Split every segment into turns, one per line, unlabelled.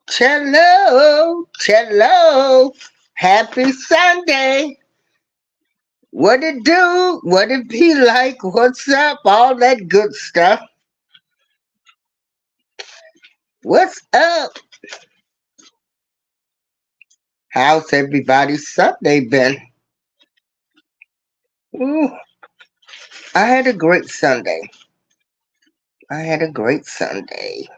Hello, hello. Happy Sunday. What it do? What it be like? What's up? All that good stuff. What's up? How's everybody's Sunday been? Ooh, I had a great Sunday. I had a great Sunday.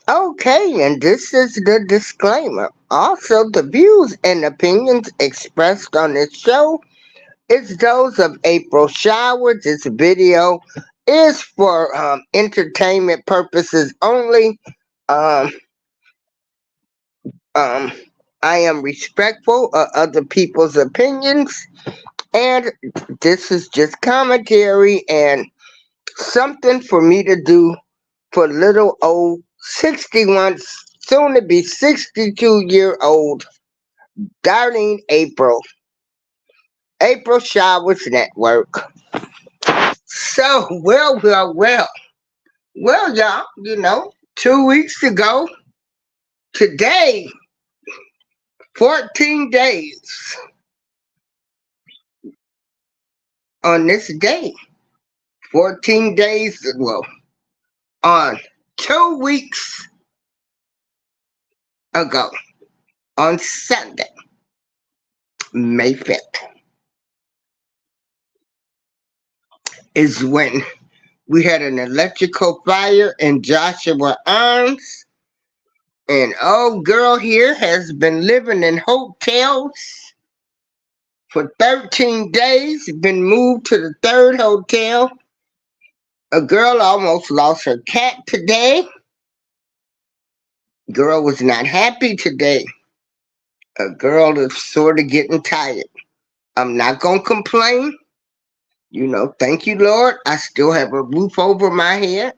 Okay, and this is the disclaimer. Also, the views and opinions expressed on this show is those of April Shower. This video is for entertainment purposes only. Um, um, I am respectful of other people's opinions, and this is just commentary and something for me to do for little old 61, soon to be 62-year-old Darlene April. April Showers Network. So, well, y'all, 2 weeks ago, today, 14 days on this day, 14 days, well, on 2 weeks ago, on Sunday, May 5th, is when we had an electrical fire in Joshua Arms. And old girl here has been living in hotels for 13 days, been moved to the third hotel. A girl almost lost her cat today. Girl was not happy today. A girl is sort of getting tired. I'm not going to complain. Thank you, Lord. I still have a roof over my head.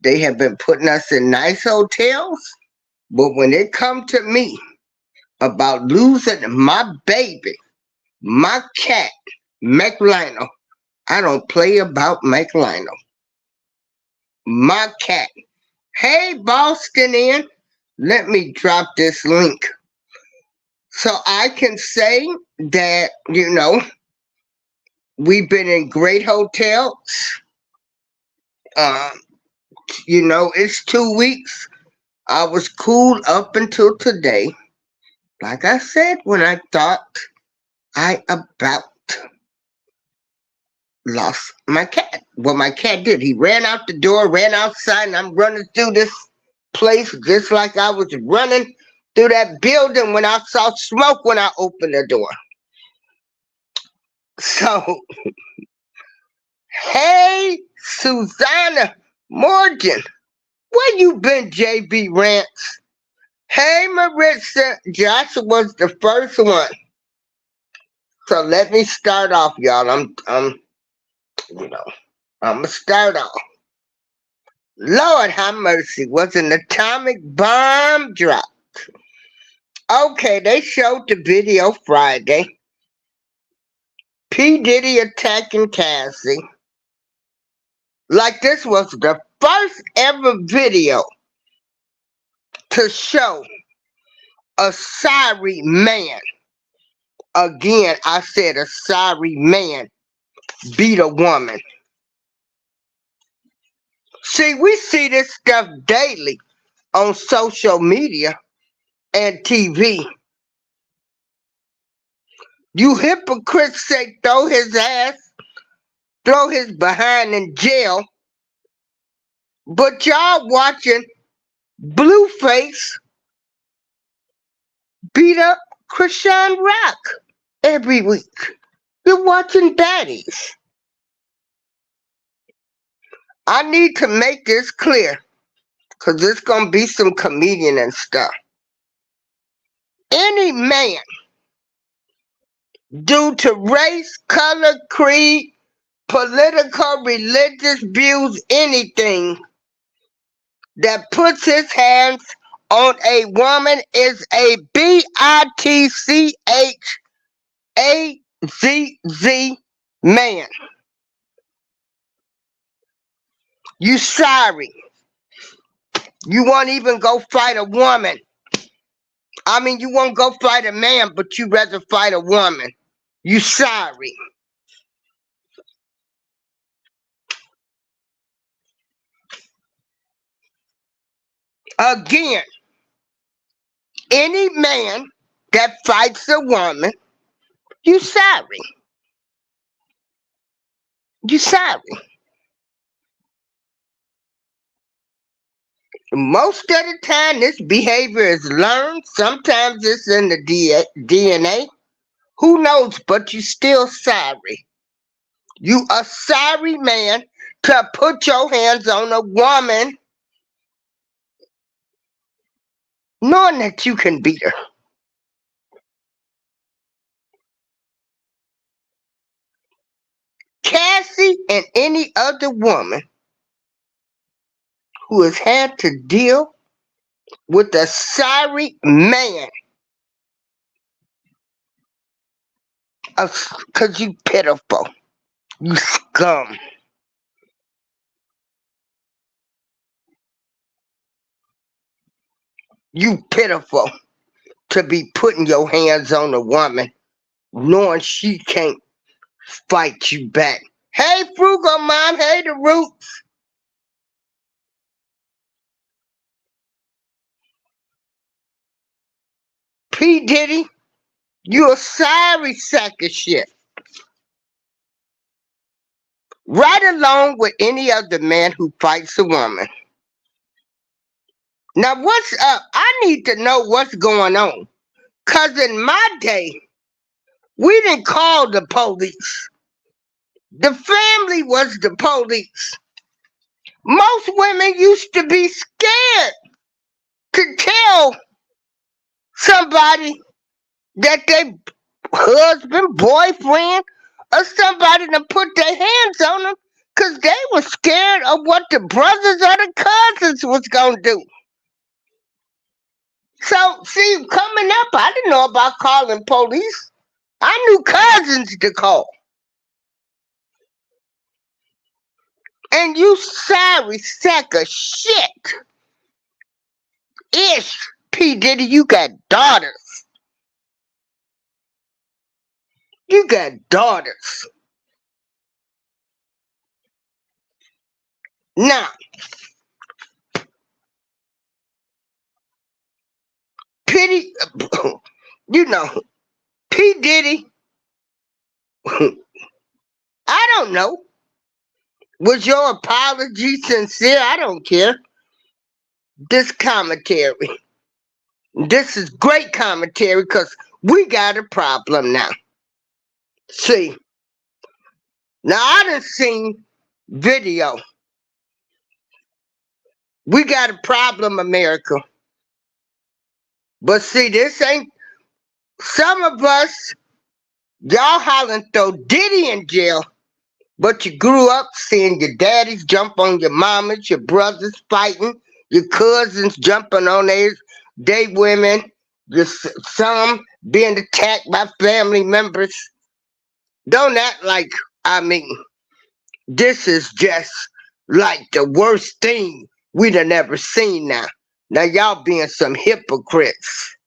They have been putting us in nice hotels. But when it comes to me about losing my baby, my cat, McLionel, I don't play about McLionel. My cat. Hey, Boston Inn, let me drop this link so I can say that, we've been in great hotels. It's 2 weeks. I was cool up until today. Like I said, when I thought I about lost my cat. Well, my cat did. He ran out the door, ran outside, and I'm running through this place just like I was running through that building when I saw smoke when I opened the door. So, hey, Susanna Morgan, where you been, JB Rants? Hey, Maritza, Joshua was the first one. So let me start off, y'all. You know, I'm gonna start off. Lord have mercy, was an atomic bomb drop. Okay, they showed the video Friday. P. Diddy attacking Cassie. Like this was the first ever video to show a sorry man. Again, I said a sorry man beat a woman. See, we see this stuff daily on social media and TV. You hypocrites say throw his ass, throw his behind in jail, but y'all watching Blueface beat up Krishan Rock every week. You're watching baddies. I need to make this clear, because there's going to be some comedian and stuff. Any man, due to race, color, creed, political, religious views, anything, that puts his hands on a woman is a BITCHAZZ man. You sorry. You won't even go fight a woman. I mean, you won't go fight a man, but you rather fight a woman. You sorry. Again, any man that fights a woman, you sorry. You sorry. Most of the time, this behavior is learned. Sometimes it's in the DNA. Who knows? But you still sorry. You a sorry man to put your hands on a woman knowing that you can beat her. Cassie and any other woman who has had to deal with a sorry man, because you pitiful. You scum. You pitiful to be putting your hands on a woman knowing she can't fight you back. Hey, Frugal Mom. Hey, The Roots. P. Diddy, you a sorry sack of shit. Right along with any other man who fights a woman. Now, what's up? I need to know what's going on. Because in my day, we didn't call the police. The family was the police. Most women used to be scared to tell somebody that their husband, boyfriend, or somebody to put their hands on them because they were scared of what the brothers or the cousins was going to do. So, see, coming up, I didn't know about calling police. I knew cousins to call. And you sorry sack of shit. Ish, P. Diddy, you got daughters. You got daughters. Now, pity, you know, P. Diddy, I don't know. Was your apology sincere? I don't care. This commentary. This is great commentary because we got a problem now. See, now I done seen video. We got a problem, America. But see, this ain't some of us, y'all hollering throw Diddy in jail, but you grew up seeing your daddies jump on your mamas, your brothers fighting, your cousins jumping on they women, some being attacked by family members. Don't act like, I mean, this is just like the worst thing we'd have never seen now. Now y'all being some hypocrites.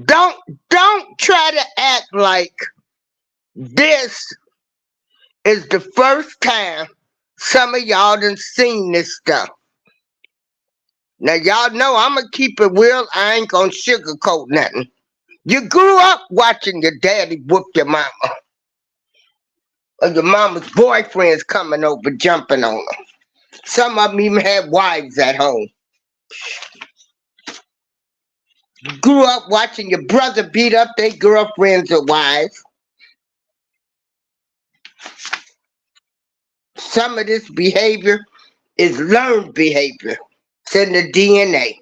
Don't don't try to act like this is the first time some of y'all done seen this stuff. Now y'all know I'ma keep it real. I ain't gonna sugarcoat nothing. You grew up watching your daddy whoop your mama. Or your mama's boyfriends coming over jumping on her. Some of them even had wives at home. Grew up watching your brother beat up their girlfriends or wives. Some of this behavior is learned behavior. It's in the DNA.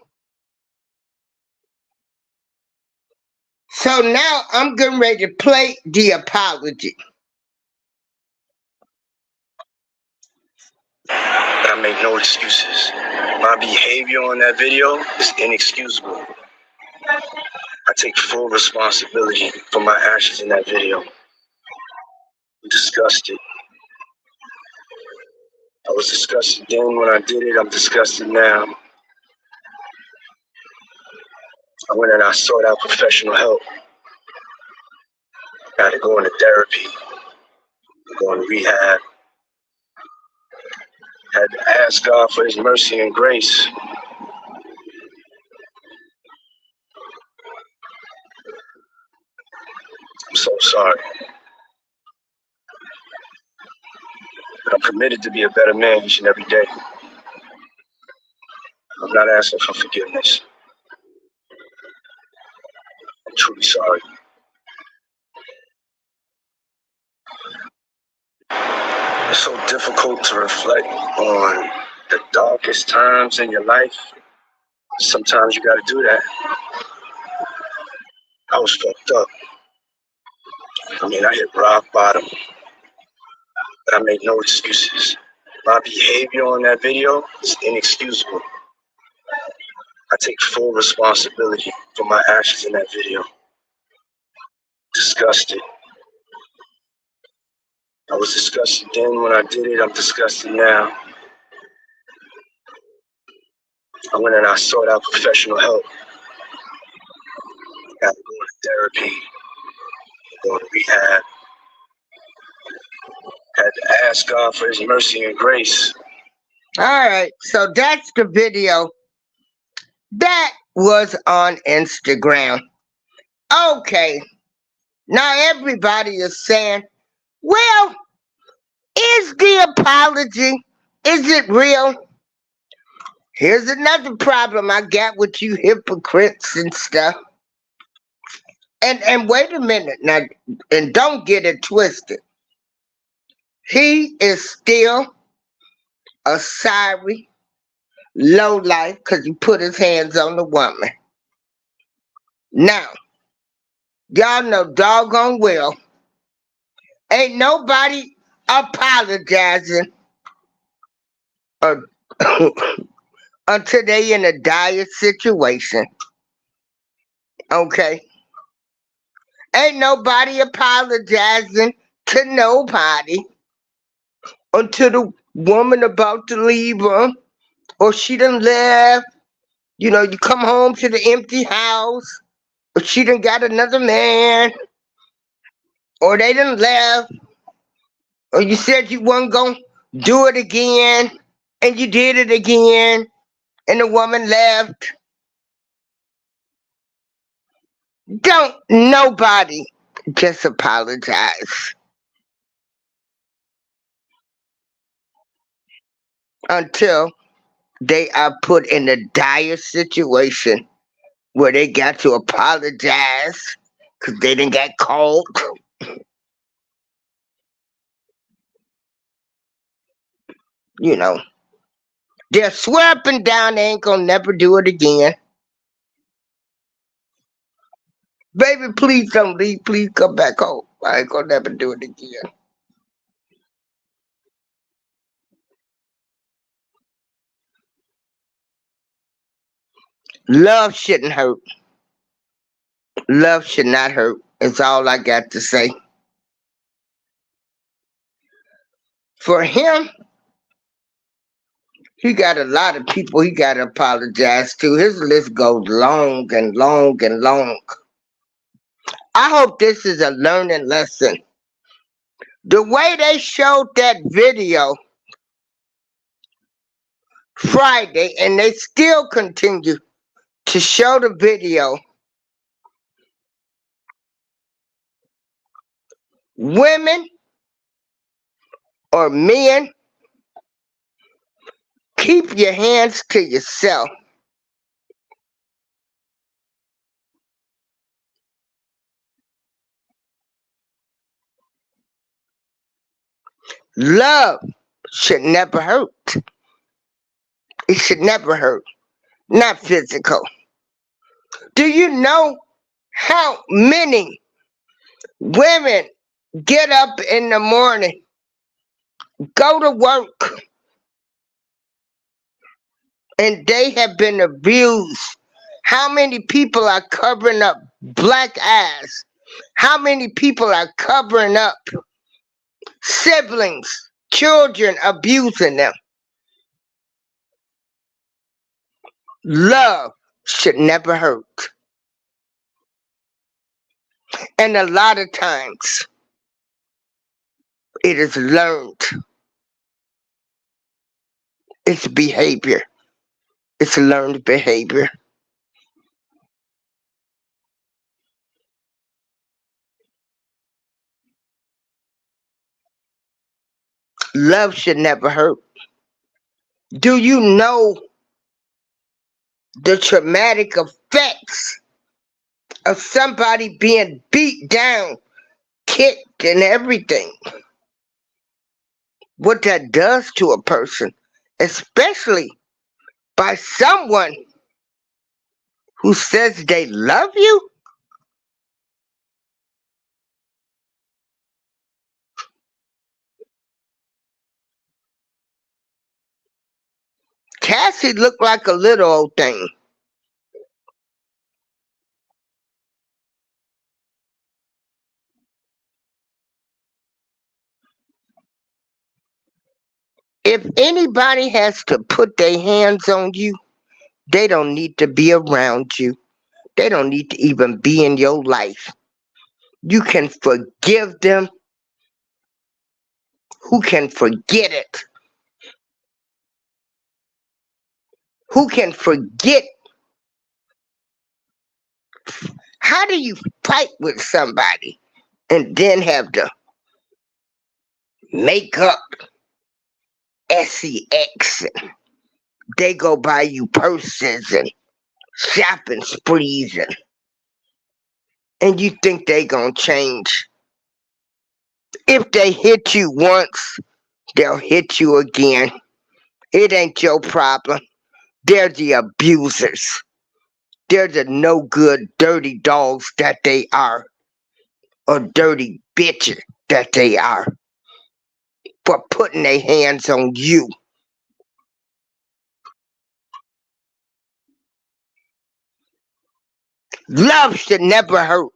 So now I'm getting ready to play the apology.
I make no excuses. My behavior on that video is inexcusable. I take full responsibility for my actions in that video. I'm disgusted. I was disgusted then when I did it. I'm disgusted now. I went and I sought out professional help. I had to go into therapy, go into rehab. Had to ask God for His mercy and grace. I'm so sorry. But I'm committed to be a better man each and every day. I'm not asking for forgiveness. I'm truly sorry. It's so difficult to reflect on the darkest times in your life. Sometimes you gotta do that. I was fucked up. I mean, I hit rock bottom. But I made no excuses. My behavior on that video is inexcusable. I take full responsibility for my actions in that video. Disgusted. I was disgusted then when I did it. I'm disgusted now. I went and I sought out professional help. I had to go into therapy, go to rehab. Had to ask God for His mercy and grace.
Alright, so that's the video. That was on Instagram. Okay. Now everybody is saying, well, is the apology, is it real? Here's another problem I got with you hypocrites and stuff. And wait a minute now, and don't get it twisted. He is still a sorry lowlife because he put his hands on the woman. Now, y'all know doggone well, ain't nobody apologizing until they in a dire situation. Okay? Ain't nobody apologizing to nobody until the woman about to leave her or she done left. You know, you come home to the empty house or she done got another man or they done left or you said you wasn't gonna do it again and you did it again and the woman left. Don't nobody just apologize until they are put in a dire situation where they got to apologize because they didn't get caught. You know, they'll swear up and down they ain't gonna never do it again. Baby, please don't leave. Please come back home. I ain't gonna never do it again. Love shouldn't hurt. Love should not hurt. Is all I got to say. For him, he got a lot of people he got to apologize to. His list goes long and long and long. I hope this is a learning lesson. The way they showed that video Friday, and they still continue to show the video, women or men, keep your hands to yourself. Love should never hurt. It should never hurt. Not physical. Do you know how many women get up in the morning, go to work, and they have been abused? How many people are covering up black eyes? How many people are covering up siblings, children abusing them? Love should never hurt. And a lot of times it is learned. It's behavior. It's learned behavior. Love should never hurt. Do you know the traumatic effects of somebody being beat down, kicked, and everything? What that does to a person, especially by someone who says they love you? Cassie looked like a little old thing. If anybody has to put their hands on you, they don't need to be around you. They don't need to even be in your life. You can forgive them. Who can forget it? Who can forget? How do you fight with somebody and then have to make up sex? And they go buy you purses and shopping sprees, and you think they gonna change? If they hit you once, they'll hit you again. It ain't your problem. They're the abusers. They're the no good, dirty dogs that they are, or dirty bitches that they are, for putting their hands on you. Love should never hurt.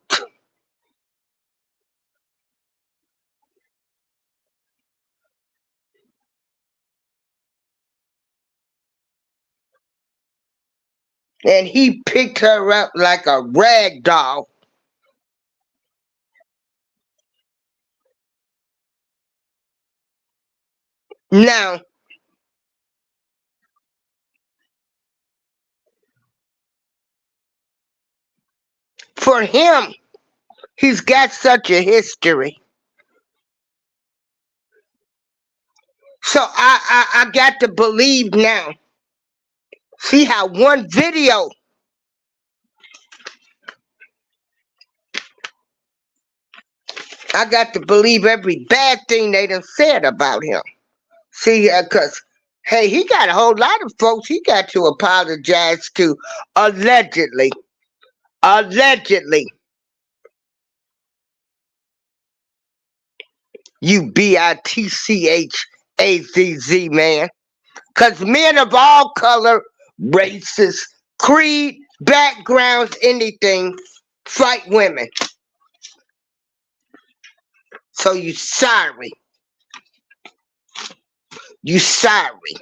And he picked her up like a rag doll. Now, for him, he's got such a history. So I got to believe now. See how one video, I got to believe every bad thing they done said about him. See, because, hey, he got a whole lot of folks he got to apologize to, allegedly. Allegedly. You bitchazz, man. Because men of all color, races, creed, backgrounds, anything, fight women. So you sorry. You sorry.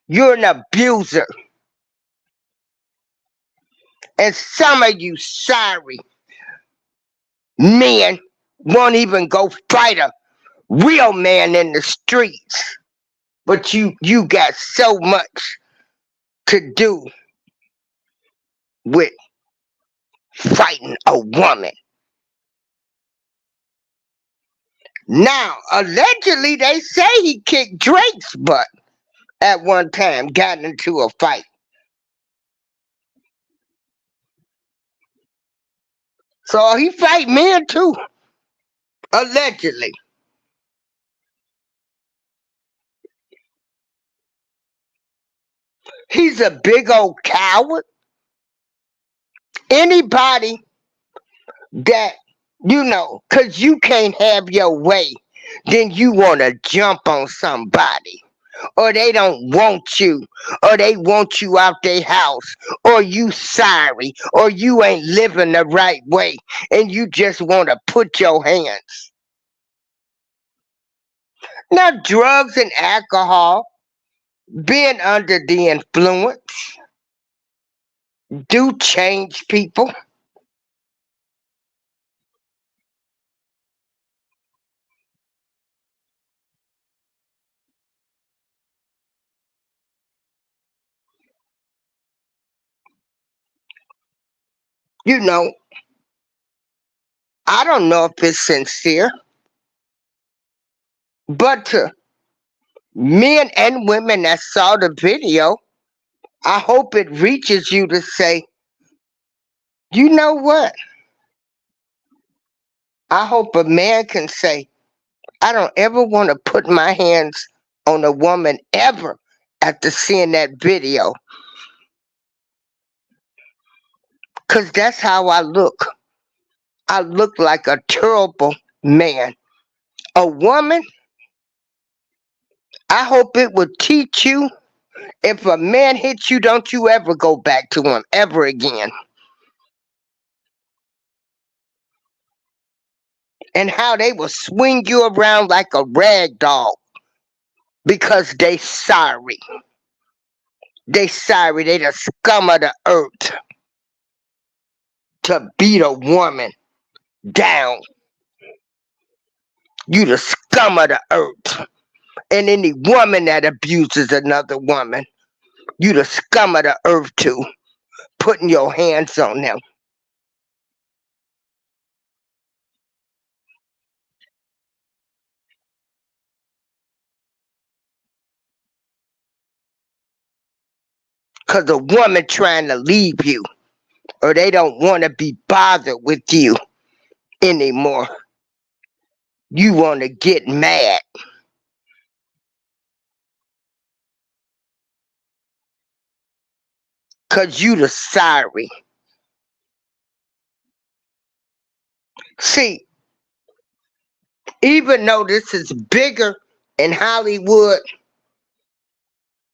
You're an abuser. And some of you sorry men won't even go fight a real man in the streets. But you got so much to do with fighting a woman. Now, allegedly, they say he kicked Drake's butt at one time, got into a fight. So he fight men too, allegedly. He's a big old coward. Anybody that, because you can't have your way, then you want to jump on somebody. Or they don't want you, or they want you out their house, or you sorry, or you ain't living the right way, and you just want to put your hands. Now, drugs and alcohol, being under the influence, do change people. You know, I don't know if it's sincere, but to men and women that saw the video, I hope it reaches you to say, you know what? I hope a man can say, I don't ever want to put my hands on a woman ever after seeing that video. Because that's how I look. I look like a terrible man. A woman, I hope it would teach you, if a man hits you, don't you ever go back to him ever again. And how they will swing you around like a rag doll because they sorry. They sorry. They the scum of the earth to beat a woman down. You the scum of the earth. And any woman that abuses another woman, you the scum of the earth too. Putting your hands on them. Because a woman trying to leave you, or they don't want to be bothered with you anymore. You want to get mad. Because you the sorry. See, even though this is bigger in Hollywood,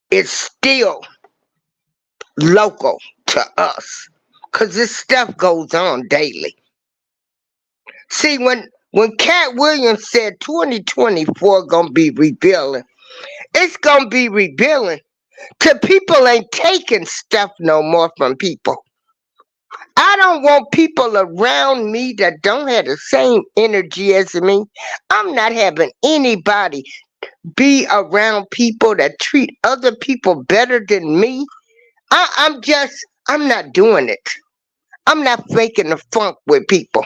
it's still local to us. Because this stuff goes on daily. See, when Cat Williams said 2024 gonna be revealing, it's gonna be revealing till people ain't taking stuff no more from people. I don't want people around me that don't have the same energy as me. I'm not having anybody be around people that treat other people better than me. I'm not doing it. I'm not faking the funk with people.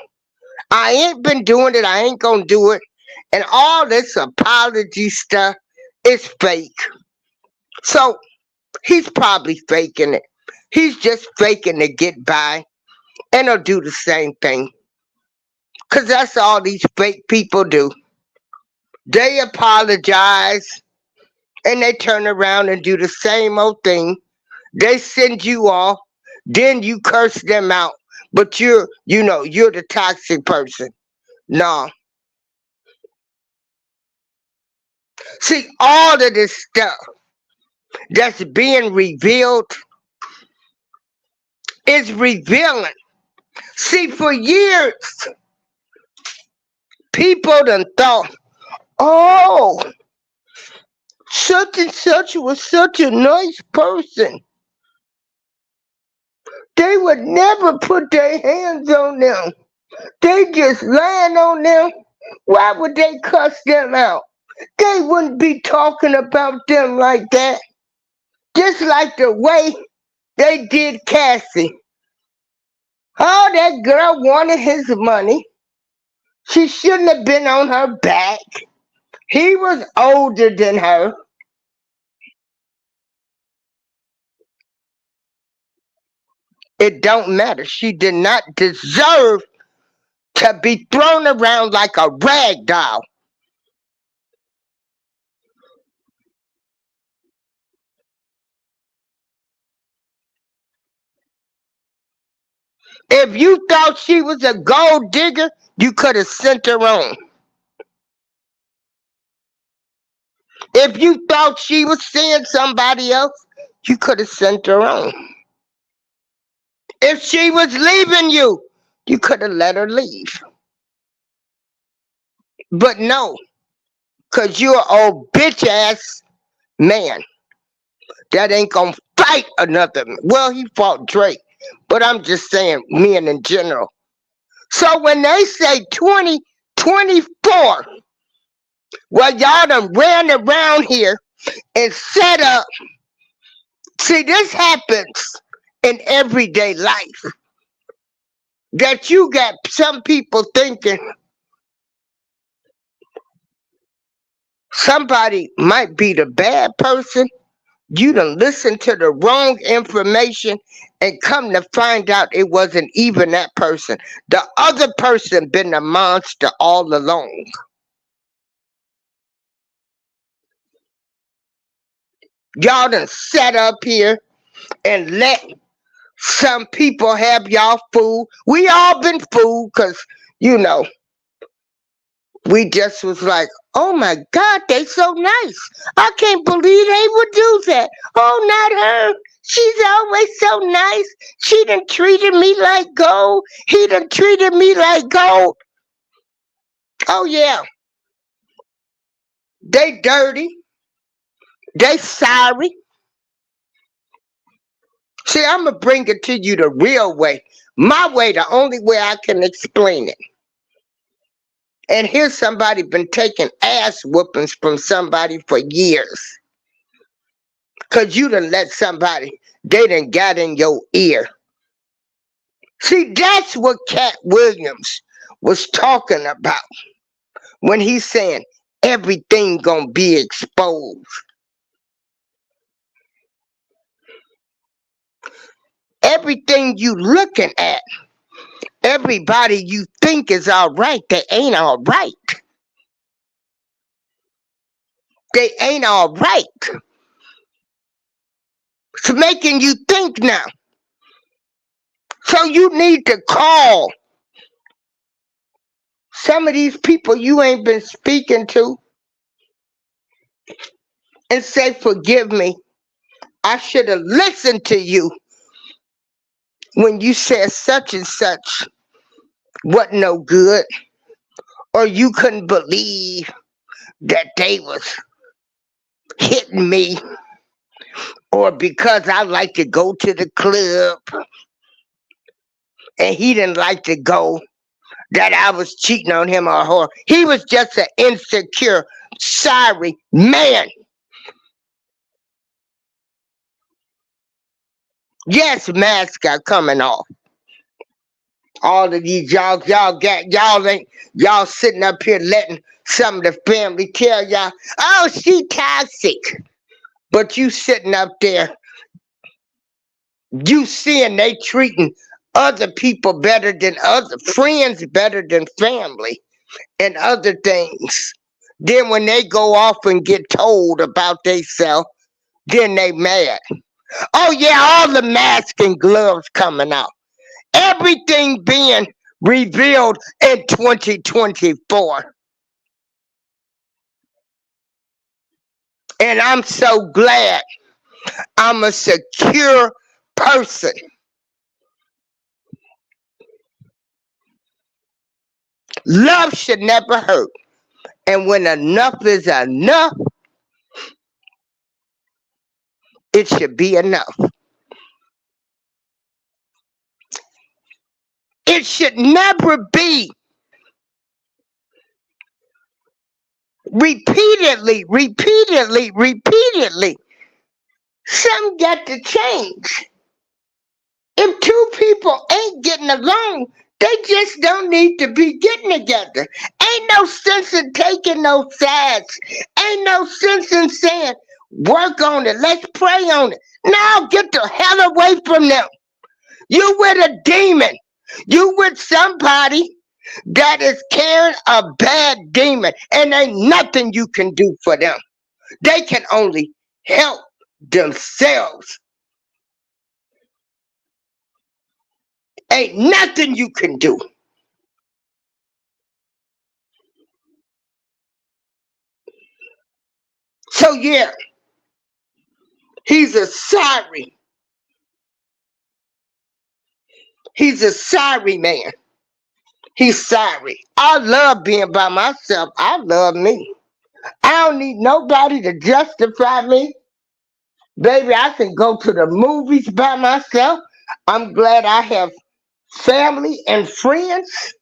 I ain't been doing it. I ain't gonna do it. And all this apology stuff is fake. So he's probably faking it. He's just faking to get by. And he'll do the same thing. Because that's all these fake people do. They apologize and they turn around and do the same old thing. They send you off, then you curse them out. But you're the toxic person. No. See, all of this stuff that's being revealed is revealing. See, for years, people done thought, oh, such and such was such a nice person. They would never put their hands on them. They just lying on them. Why would they cuss them out? They wouldn't be talking about them like that. Just like the way they did Cassie. Oh, that girl wanted his money. She shouldn't have been on her back. He was older than her. It don't matter. She did not deserve to be thrown around like a rag doll. If you thought she was a gold digger, you could have sent her on. If you thought she was seeing somebody else, you could have sent her on. If she was leaving you, you could have let her leave. But no, because you're an old bitch ass man that ain't gonna fight another man. Well, he fought Drake, but I'm just saying men in general. So when they say 2024, well, y'all done ran around here and set up. See, this happens in everyday life. That you got some people thinking somebody might be the bad person. You done listen to the wrong information and come to find out it wasn't even that person. The other person been a monster all along. Y'all done sat up here and let some people have y'all fooled. We all been fooled because, you know, we just was like, oh my God, they so nice. I can't believe they would do that. Oh, not her. She's always so nice. She done treated me like gold. He done treated me like gold. Oh yeah, they dirty. They sorry. See, I'm going to bring it to you the real way. My way, the only way I can explain it. And here's somebody been taking ass whoopings from somebody for years. Because you done let somebody, they done got in your ear. See, that's what Cat Williams was talking about when he's saying everything gonna be exposed. Everything you looking at, everybody you think is all right, they ain't all right. They ain't all right. It's making you think now. So you need to call some of these people you ain't been speaking to and say, forgive me. I should have listened to you when you said such and such wasn't no good. Or you couldn't believe that they was hitting me. Or because I like to go to the club and he didn't like to go, that I was cheating on him or her. He was just an insecure, sorry man. Yes, masks are coming off. All of these y'all sitting up here letting some of the family tell y'all, oh, she toxic. But you sitting up there, you seeing they treating other people better than other friends, better than family and other things. Then when they go off and get told about themselves, then they mad. Oh yeah, all the masks and gloves coming out. Everything being revealed in 2024. And I'm so glad I'm a secure person. Love should never hurt. And when enough is enough, it should be enough. It should never be repeatedly. Something got to change. If two people ain't getting along, they just don't need to be getting together. Ain't no sense in taking no sides. Ain't no sense in saying, work on it, let's pray on it. Now get the hell away from them. You with a demon. You with somebody that is carrying a bad demon, and ain't nothing you can do for them. They can only help themselves. Ain't nothing you can do. So yeah, he's a sorry. He's a sorry man. He's sorry. I love being by myself. I love me. I don't need nobody to justify me. Baby, I can go to the movies by myself. I'm glad I have family and friends.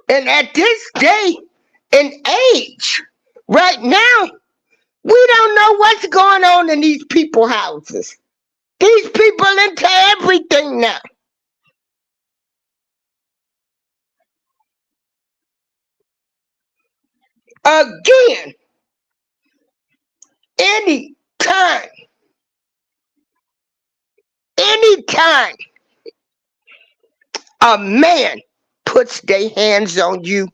And at this day and age, right now, we don't know what's going on in these people's houses. These people into everything now. Again, anytime, anytime a man puts their hands on you,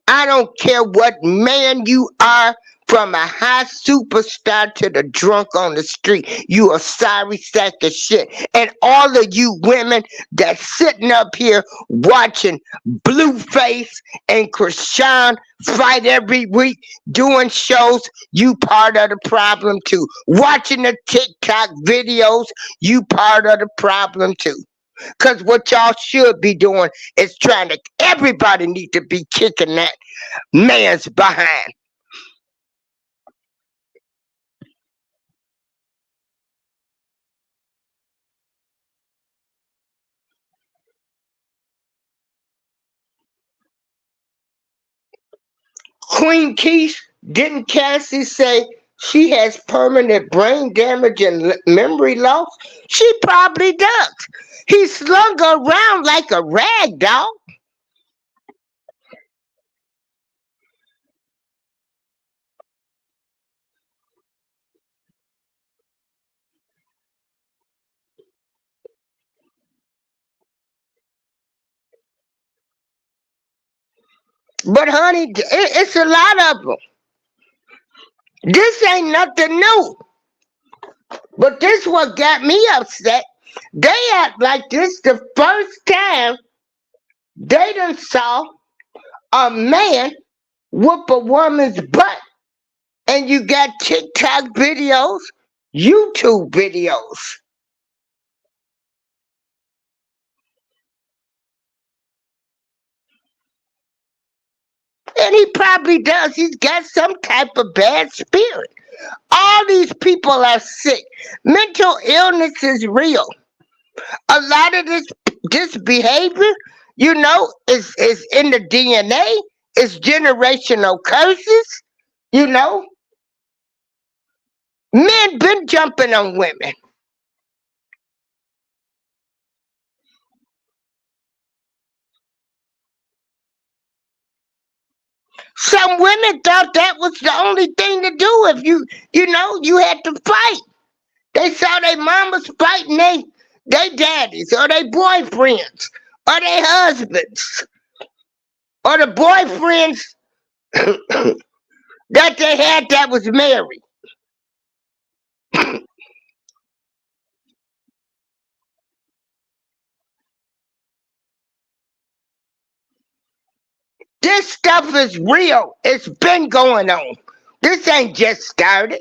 I don't care what man you are, from a high superstar to the drunk on the street. You a sorry sack of shit. And all of you women that's sitting up here watching Blueface and Krishan fight every week, doing shows, you part of the problem too. Watching the TikTok videos, you part of the problem too. Because what y'all should be doing is trying to, everybody need to be kicking that man's behind. Queen Keith, didn't Cassie say she has permanent brain damage and memory loss? She probably does. He slung her around like a rag doll. But honey, it's a lot of them. This ain't nothing new. But this what got me upset. They act like this the first time they done saw a man whoop a woman's butt. And you got TikTok videos, YouTube videos. And he probably does. He's got some type of bad spirit. All these people are sick. Mental illness is real. A lot of this behavior, is in the DNA. It's generational curses. You know, men been jumping on women. Some women thought that was the only thing to do if you had to fight. They saw their mamas fighting they daddies or their boyfriends or their husbands or the boyfriends that they had that was married. This stuff is real. It's been going on. This ain't just started.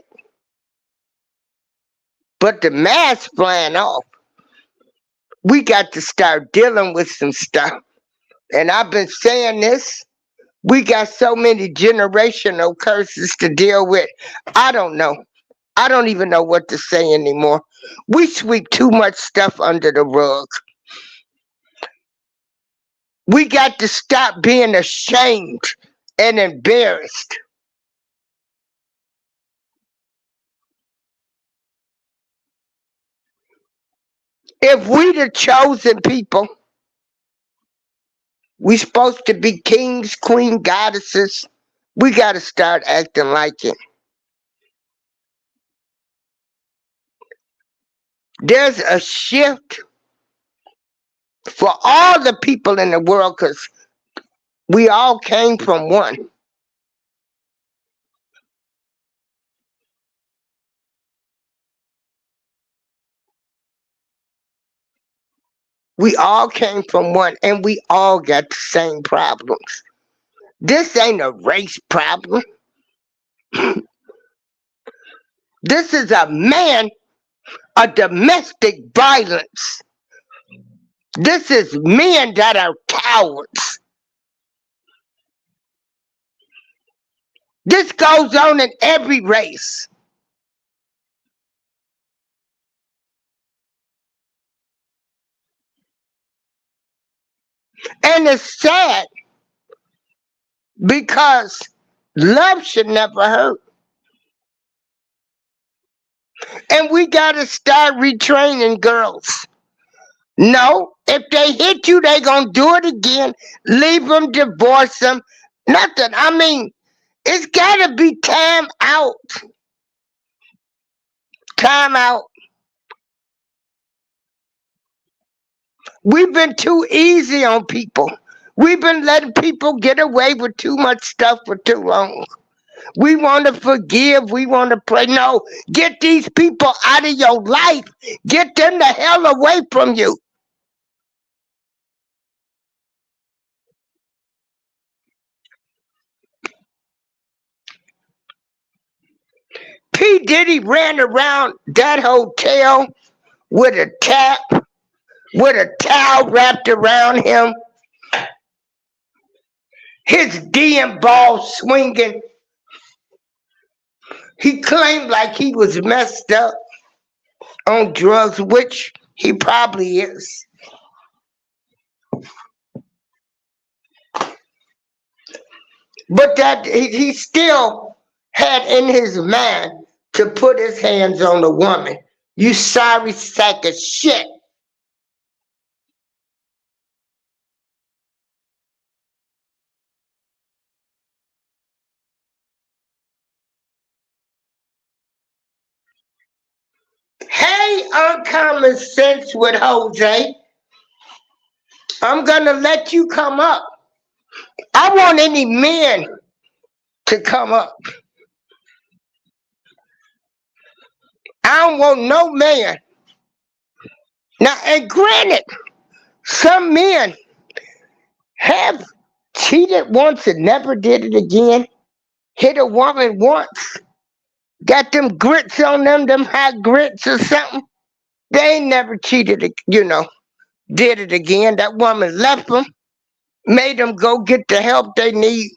But the mask flying off. We got to start dealing with some stuff. And I've been saying this. We got so many generational curses to deal with. I don't know. I don't even know what to say anymore. We sweep too much stuff under the rug. We got to stop being ashamed and embarrassed. If we the chosen people, we supposed to be kings, queen, goddesses. We got to start acting like it. There's a shift for all the people in the world because we all came from one. We all came from one and we all got the same problems. This ain't a race problem. This is a domestic violence. This is men that are cowards. This goes on in every race. And it's sad because love should never hurt. And we got to start retraining girls. No, if they hit you, they going to do it again. Leave them, divorce them. Nothing. I mean, it's got to be time out. Time out. We've been too easy on people. We've been letting people get away with too much stuff for too long. We want to forgive. We want to pray. No, get these people out of your life. Get them the hell away from you. P. Diddy ran around that hotel with a towel wrapped around him. His DM ball swinging. He claimed like he was messed up on drugs, which he probably is. But that he still had in his mind to put his hands on a woman. You sorry sack of shit. Hey, Uncommon Sense with Jose. I'm gonna let you come up. I want any men to come up. I don't want no man. Now, and granted, some men have cheated once and never did it again. Hit a woman once, got them grits on them hot grits or something. They ain't never cheated, did it again. That woman left them, made them go get the help they need.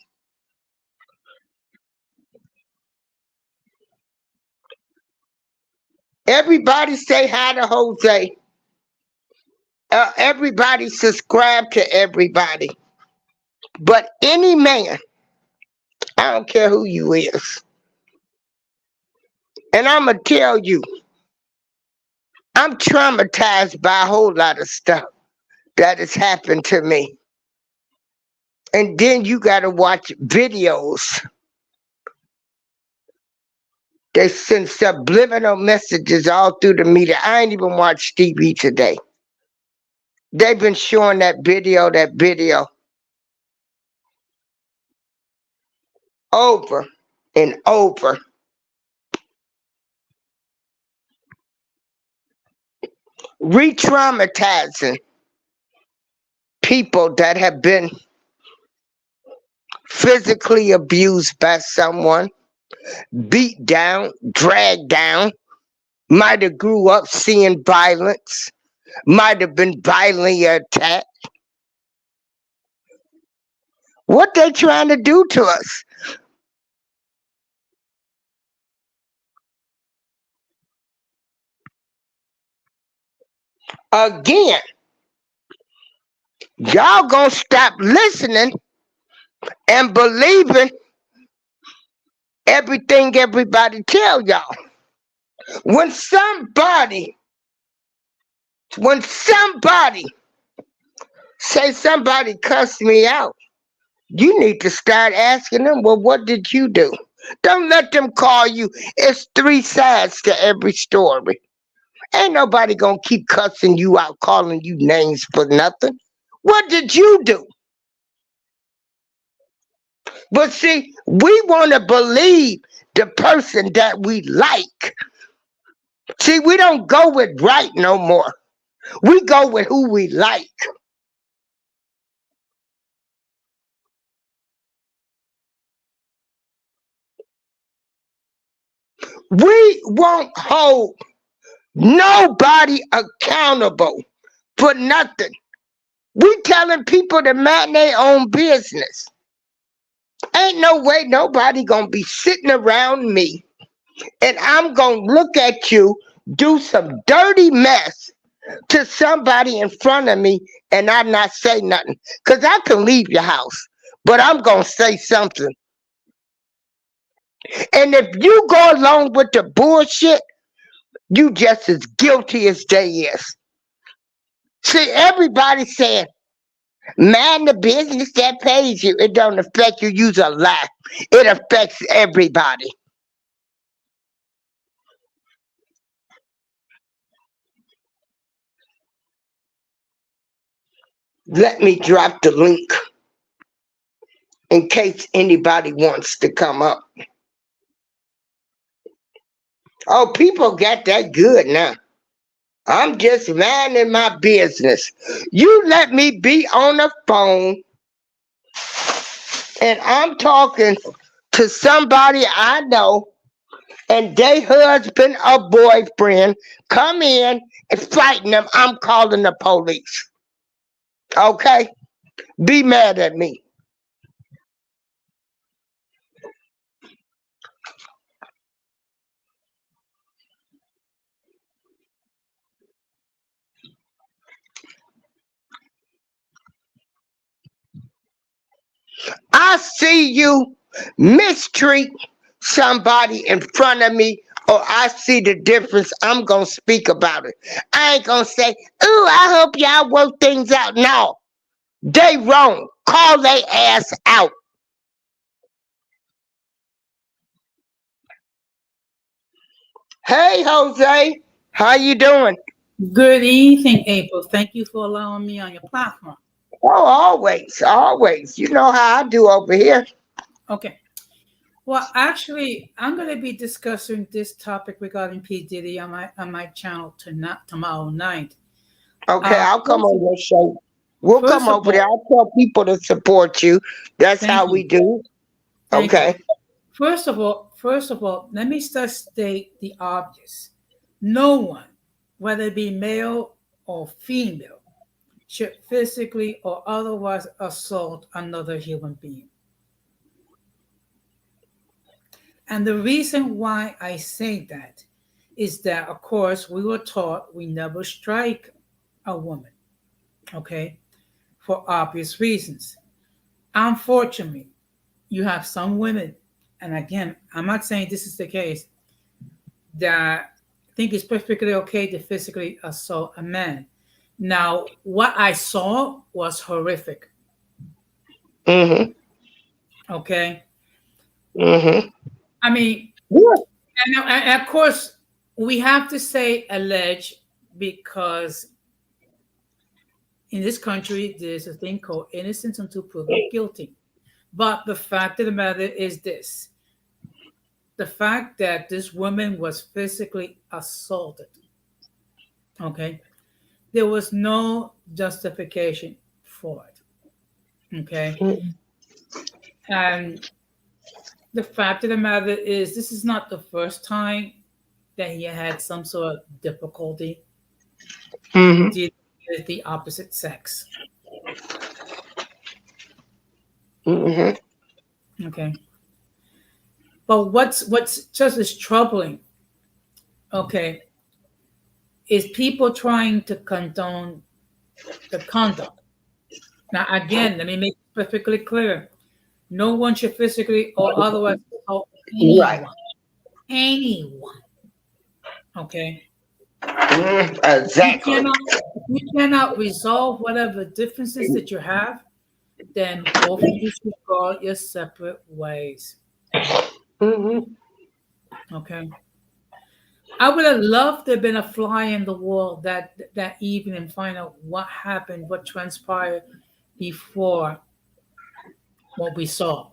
Everybody say hi to Jose. Everybody subscribe to everybody. But any man, I don't care who you is. And I'm going to tell you, I'm traumatized by a whole lot of stuff that has happened to me. And then you got to watch videos. They send subliminal messages all through the media. I ain't even watched TV today. They've been showing that video over and over. Re-traumatizing people that have been physically abused by someone, beat down, dragged down, might have grew up seeing violence, might have been violently attacked. What they trying to do to us? Again, y'all gonna stop listening and believing everything everybody tell y'all. When somebody, when somebody say somebody cussed me out, you need to start asking them, well, what did you do? Don't let them call you. It's three sides to every story. Ain't nobody gonna keep cussing you out, calling you names for nothing. What did you do? But see, we want to believe the person that we like. See, we don't go with right no more. We go with who we like. We won't hold nobody accountable for nothing. We telling people to mind their own business. Ain't no way nobody gonna be sitting around me and I'm gonna look at you do some dirty mess to somebody in front of me and I not say nothing. Cause I can leave your house, but I'm gonna say something. And if you go along with the bullshit, you just as guilty as they is. See, everybody saying, man, the business that pays you, it don't affect you. Use a lie. It affects everybody. Let me drop the link in case anybody wants to come up. Oh, people got that good now. I'm just minding my business. You let me be on the phone and I'm talking to somebody I know and they husband or boyfriend come in and fighting them. I'm calling the police. Okay? Be mad at me. I see you mistreat somebody in front of me, or I see the difference. I'm going to speak about it. I ain't going to say, ooh, I hope y'all work things out. No, they wrong. Call their ass out. Hey, Jose. How you doing?
Good evening, April. Thank you for allowing me on your platform.
Oh, always, always. You know how I do over here.
Okay. Well, actually, I'm going to be discussing this topic regarding P Diddy on my channel tonight, tomorrow night.
Okay, I'll come
First
on
of
your show. We'll come
first of
over there.
all,
I'll tell people to support you. That's
thank
how we
you,
do.
thank you.
Okay.
First of all, let me just state the obvious. No one, whether it be male or female, should physically or otherwise assault another human being. And the reason why I say that is that, of course, we were taught we never strike a woman, okay, for obvious reasons. Unfortunately, you have some women, and again, I'm not saying this is the case, that think it's perfectly okay to physically assault a man. Now, what I saw was horrific,
Mm-hmm.
okay?
Mm-hmm.
I mean,
Yeah.
and of course, we have to say alleged because in this country, there's a thing called innocence until proven guilty. But the fact of the matter is this: the fact that this woman was physically assaulted, okay, there was no justification for it, okay. And the fact of the matter is, this is not the first time that he had some sort of difficulty
Mm-hmm.
dealing with the opposite sex.
Mm-hmm.
Okay. But what's just as troubling, okay, is people trying to condone the conduct. Now, again, let me make it perfectly clear. No one should physically or otherwise assault
Right.
anyone. Anyone. Okay.
Mm,
You
exactly.
cannot if you cannot resolve whatever differences that you have, then both of you should go your separate ways.
Mm-hmm.
Okay. I would have loved to have been a fly in the wall that evening and find out what happened, what transpired before what we saw.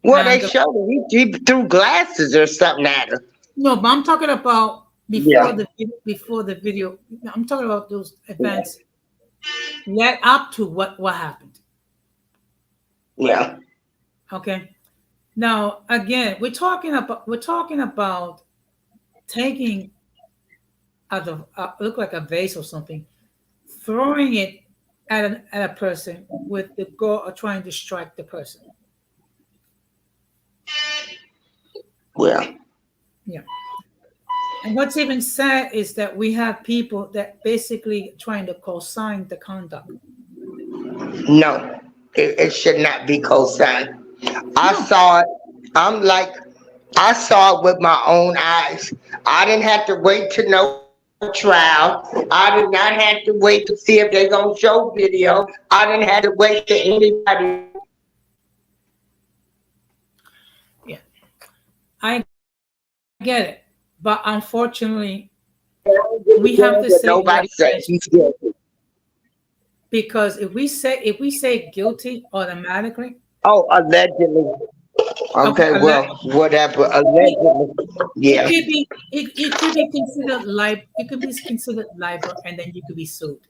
Well, they
And
showed it. He threw glasses or something at her.
no, but I'm talking about
Yeah.
before the video. I'm talking about those events led up to what happened.
Yeah.
Okay. Now again, we're talking about taking out of look like a vase or something, throwing it at a person with the goal of trying to strike the person.
Well,
Yeah. And what's even sad is that we have people that basically trying to co-sign the conduct.
no, it should not be co-signed. I
No.
saw it. I'm like, I saw it with my own eyes. I didn't have to wait to no trial. I did not have to wait to see if they're gonna show video. I didn't have to wait to anybody.
Yeah. I get it. But unfortunately, we have to say
But
what
nobody
has
said he's guilty.
because if we say guilty automatically,
Oh, allegedly.
okay,
Okay, well, whatever. Allegedly.
it
Yeah.
could be it could be considered libel, and then you could be sued.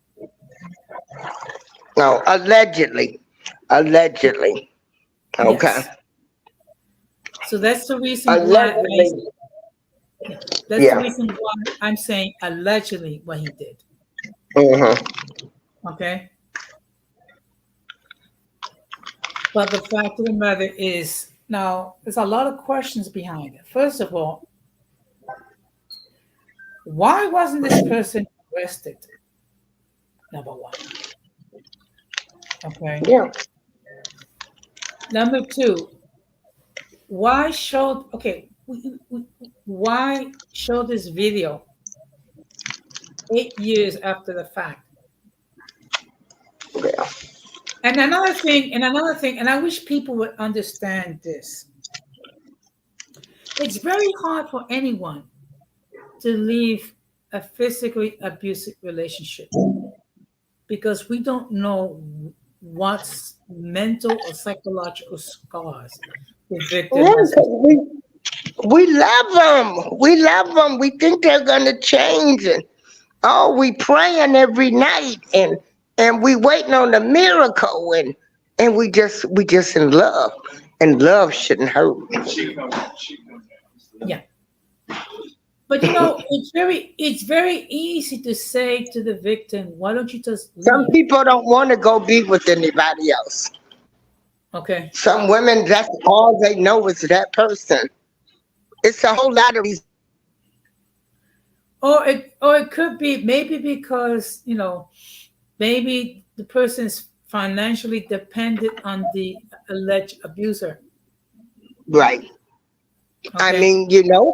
No, allegedly. Allegedly. Okay.
Yes. So that's the reason why
Allegedly.
yeah, that's the
Yeah.
reason why I'm saying allegedly what he did.
Mm-hmm.
Okay. But the fact of the matter is, now there's a lot of questions behind it. First of all, why wasn't this person arrested? Number one. Okay.
Yeah.
Number two, why showed okay? Why show this video 8 years after the fact?
Yeah.
And I wish people would understand this. It's very hard for anyone to leave a physically abusive relationship because we don't know what's mental or psychological scars the victim
Yeah,
has.
'cause we love them. We love them. We think they're gonna change, and oh, we praying every night, and we waiting on the miracle, and we just in love, and love shouldn't hurt.
Yeah. But you know, it's very easy to say to the victim, why don't you just
Some
leave?
people don't want to go be with anybody else.
Okay.
Some women, that's all they know is that person. It's a whole lot of reasons.
Or it could be maybe because, maybe the person is financially dependent on the alleged abuser.
Right. I
Okay.
mean,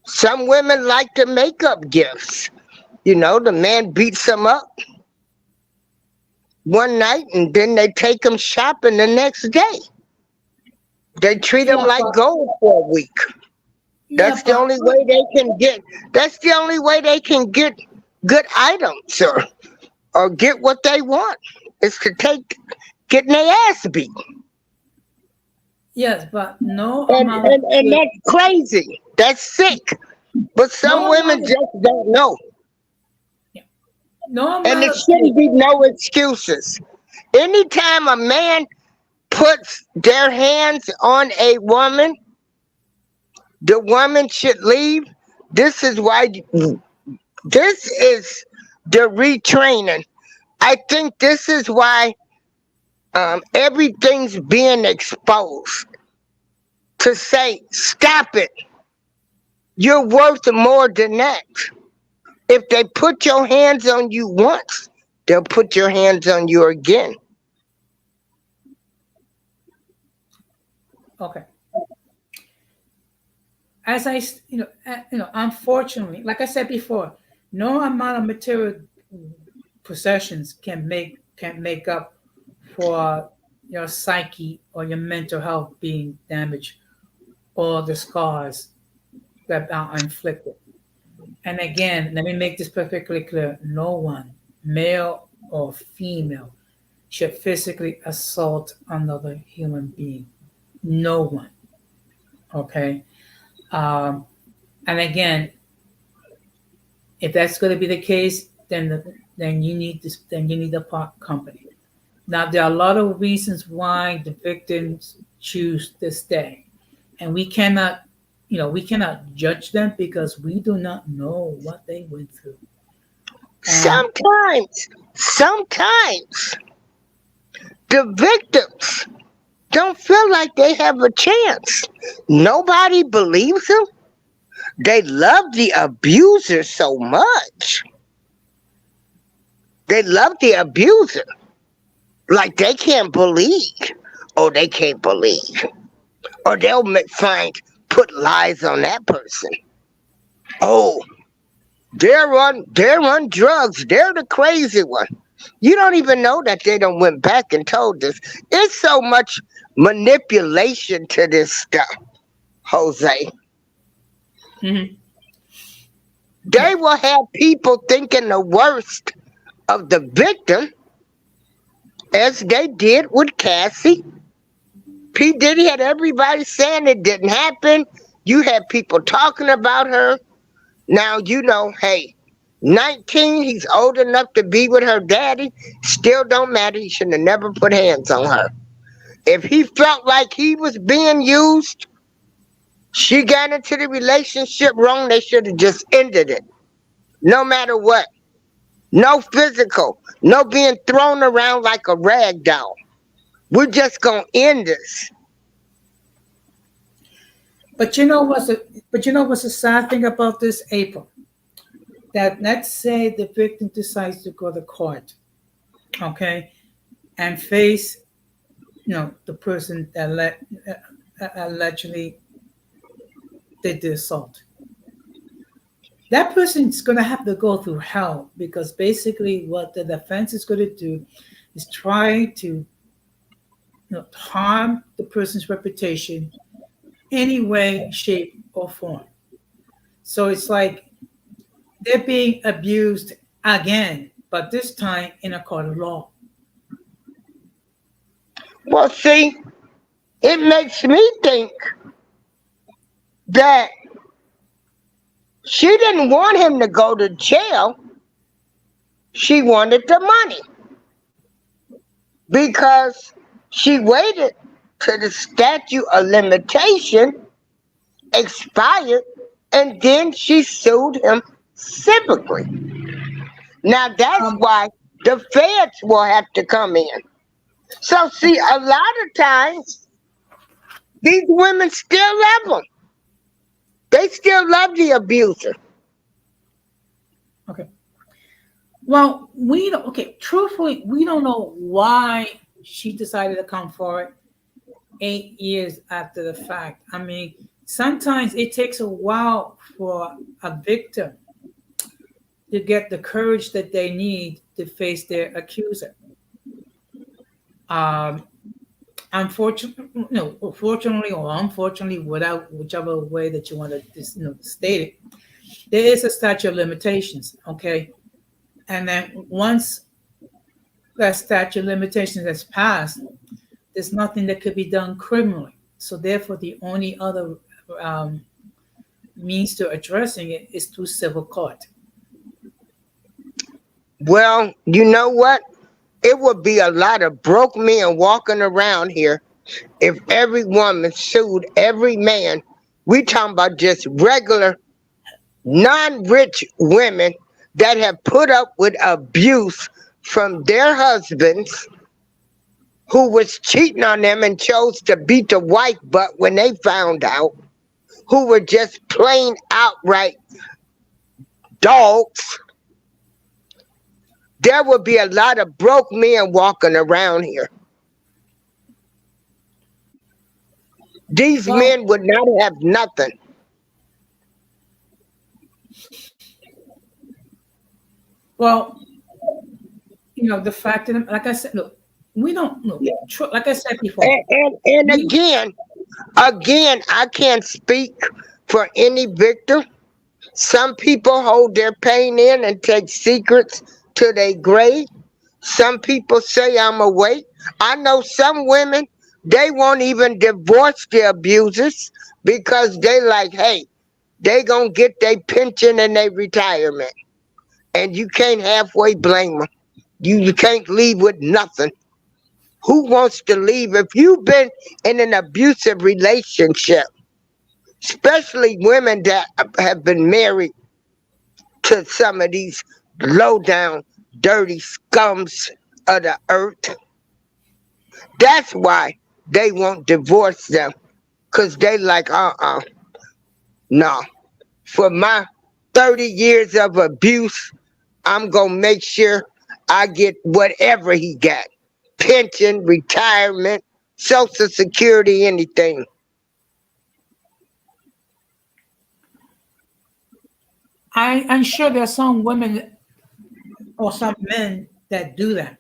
some women like the makeup gifts. The man beats them up one night and then they take them shopping the next day. They treat them
Yeah,
like
but
gold for a week.
yeah,
That's the
but
only way they can get. That's the only way they can get good items or get what they want. Is to getting their ass beat,
yes, but no
and
amount of
and and
good,
that's crazy. That's sick. But some
no
women
amount of
just don't know,
yeah, no
and
amount
it
of good.
shouldn't be no excuses. Anytime a man puts their hands on a woman, the woman should leave. This is why, this is the retraining. I think this is why everything's being exposed to say, stop it. You're worth more than that. If they put your hands on you once, they'll put your hands on you again.
Okay. As unfortunately, like I said before, no amount of material possessions can make up for your psyche or your mental health being damaged or the scars that are inflicted. And again, let me make this perfectly clear: no one, male or female, should physically assault another human being. No one. Okay. Um, and again, if that's going to be the case, then you need a company. Now there are a lot of reasons why the victims choose to stay, and we cannot judge them because we do not know what they went through. And
Sometimes the victims don't feel like they have a chance. Nobody believes them. They love the abuser so much. They love the abuser. Like they can't believe. Or they can't believe. Or they'll put lies on that person. Oh, they're on drugs. They're the crazy one. You don't even know that they done went back and told this. It's so much manipulation to this stuff, Jose.
mhm, yeah,
They will have people thinking the worst of the victim, as they did with Cassie. P. Diddy had everybody saying it didn't happen. You had people talking about her. Now, hey, 19, he's old enough to be with her daddy. Still don't matter. He should have never put hands on her. If he felt like he was being used, she got into the relationship wrong, they should have just ended it. No matter what. No physical. No being thrown around like a rag doll. We're just gonna end this.
but you know what's the sad thing about this, April? That let's say the victim decides to go to court, okay, and face the person that allegedly did the assault. That person's going to have to go through hell because basically what the defense is going to do is try to harm the person's reputation any way, shape, or form. So it's like they're being abused again, but this time in a court of law.
Well, see, it makes me think that she didn't want him to go to jail. She wanted the money because she waited till the statute of limitation expired and then she sued him civically. Now that's
Um,
why the feds will have to come in. So see, a lot of times these women still love him. They still love the abuser.
okay. Well, we don't. Okay, truthfully, we don't know why she decided to come forward 8 years after the fact. I mean, sometimes it takes a while for a victim to get the courage that they need to face their accuser. Um, Unfortunately, no, fortunately or unfortunately, without whichever way that you want to state it, there is a statute of limitations. Okay, and then once that statute of limitations has passed, there's nothing that could be done criminally. So therefore, the only other um, means to addressing it is through civil court.
Well, you know what? It would be a lot of broke men walking around here if every woman sued every man. We talking about just regular, non-rich women that have put up with abuse from their husbands who was cheating on them and chose to beat the wife butt when they found out, who were just plain outright dogs. There would be a lot of broke men walking around here. These
Well,
men would not have nothing.
well, the fact that, like I said, look, we don't look. Like I said before,
And
we
again, I can't speak for any victim. Some people hold their pain in and take secrets to their grave. Some people say I'm awake. I know some women, they won't even divorce their abusers because they like, hey, they gonna get their pension and their retirement. And you can't halfway blame them. You can't leave with nothing. Who wants to leave if you've been in an abusive relationship? Especially women that have been married to some of these low down, dirty scums of the earth. That's why they won't divorce them. Because they like, no. For my 30 years of abuse, I'm going to make sure I get whatever he got. Pension, retirement, social security, anything.
I'm sure there are some women or some men that do that.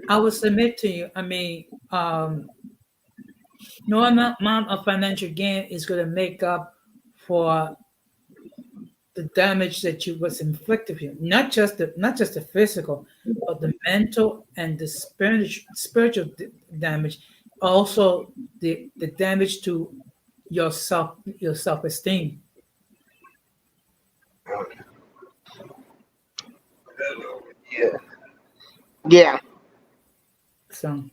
I will submit to you. I mean, no amount of financial gain is going to make up for the damage that you was inflicted with you. Not just the physical, but the mental and the spiritual damage. Also, the damage to your self esteem.
Yeah.
So.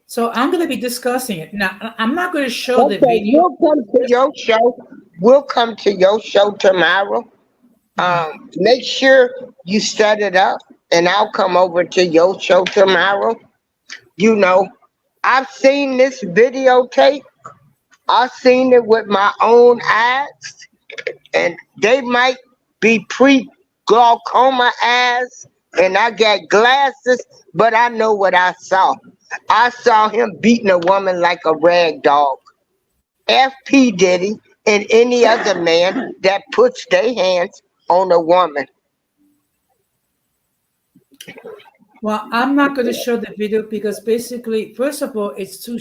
So I'm going to be discussing it now. I'm not going to show the
Okay,
video.
we'll come to your show. We'll come to your show tomorrow.
Mhm.
Make sure you set it up, and I'll come over to your show tomorrow. You know, I've seen this videotape. I've seen it with my own eyes, and they might be pre-glaucoma eyes, and I got glasses, but I know what I saw. I saw him beating a woman like a rag dog. FP Diddy and any other man that puts their hands on a woman.
Well, I'm not going to show the video because basically, first of all, it's too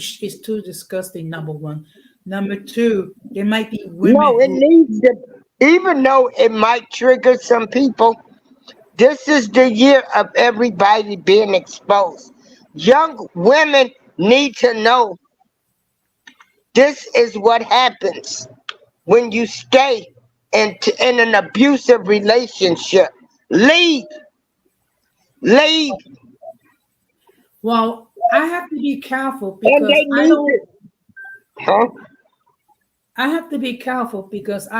disgusting. Number one, number two, there might be women
No, it
who.
needs to, even though it might trigger some people, this is the year of everybody being exposed. Young women need to know this is what happens when you stay in an abusive relationship. Leave, leave,
Well, I have to be careful
and
because
they need it. Huh?
I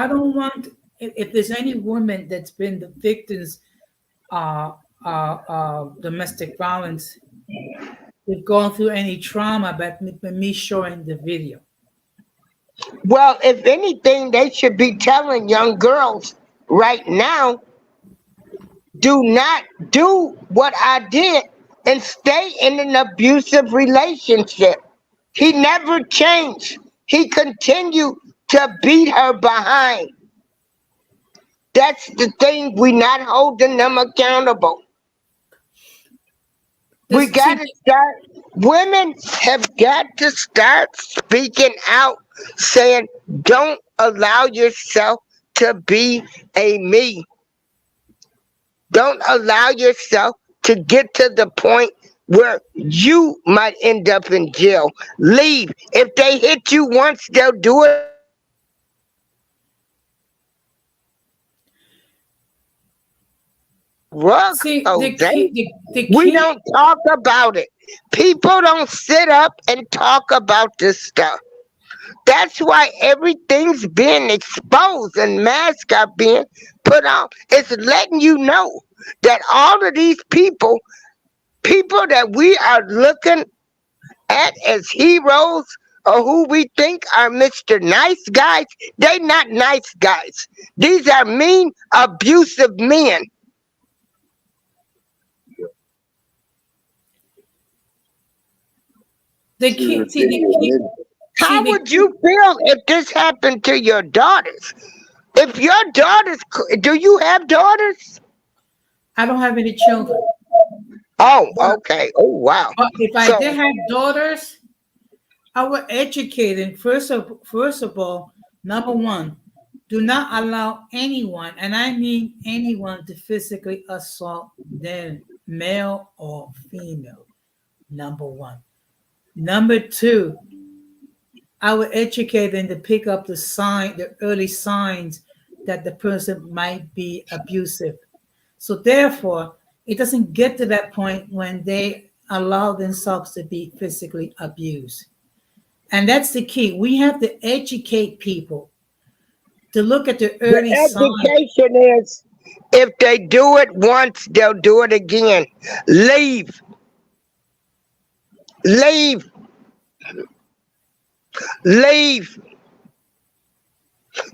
don't want if there's any woman that's been the victims domestic violence, they've gone through any trauma, but me showing the video.
Well, if anything, they should be telling young girls right now, do not do what I did and stay in an abusive relationship. He never changed. He continued to beat her behind. That's the thing. We not holding them accountable. We
This
got
see,
to start. Women have got to start speaking out, saying, "Don't allow yourself to be a me. Don't allow yourself to get to the point where you might end up in jail. Leave. If they hit you once, they'll do it again. Leave. Rug,
See,
Jose.
the
We
key.
don't talk about it. People don't sit up and talk about this stuff. That's why everything's being exposed and masks are being put on. It's letting you know that all of these people that we are looking at as heroes or who we think are Mr. Nice Guys, they not nice guys. These are mean, abusive men.
The
See
key.
what Diddy admitted.
See
How
the
would
key.
you feel if this happened to your daughters? If your daughters, do you have daughters?
I don't have any children,
Oh,
but
okay. Oh, wow.
if I did
So,
have daughters, I would educate them. First of all, number one, do not allow anyone, and I mean anyone, to physically assault them, male or female. Number one. Number two, I would educate them to pick up the early signs that the person might be abusive. So therefore, it doesn't get to that point when they allow themselves to be physically abused. And that's the key. We have to educate people to look at the
the
early signs.
education is if they do it once, they'll do it again. Leave. Leave. Leave.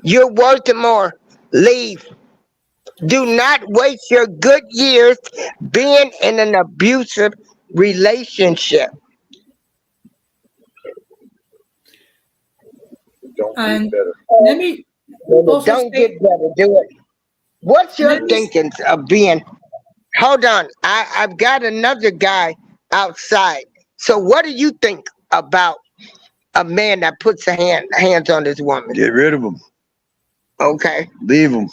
You're worth more. Leave. Do not waste your good years being in an abusive relationship.
Don't get
And
better.
let me
When it
also
don't get
say,
better, do it. What's your
let me,
thinking of being? Hold on, I've got another guy outside. So, what do you think about a man that puts hands on his woman?
Get rid of them.
Okay,
Leave them.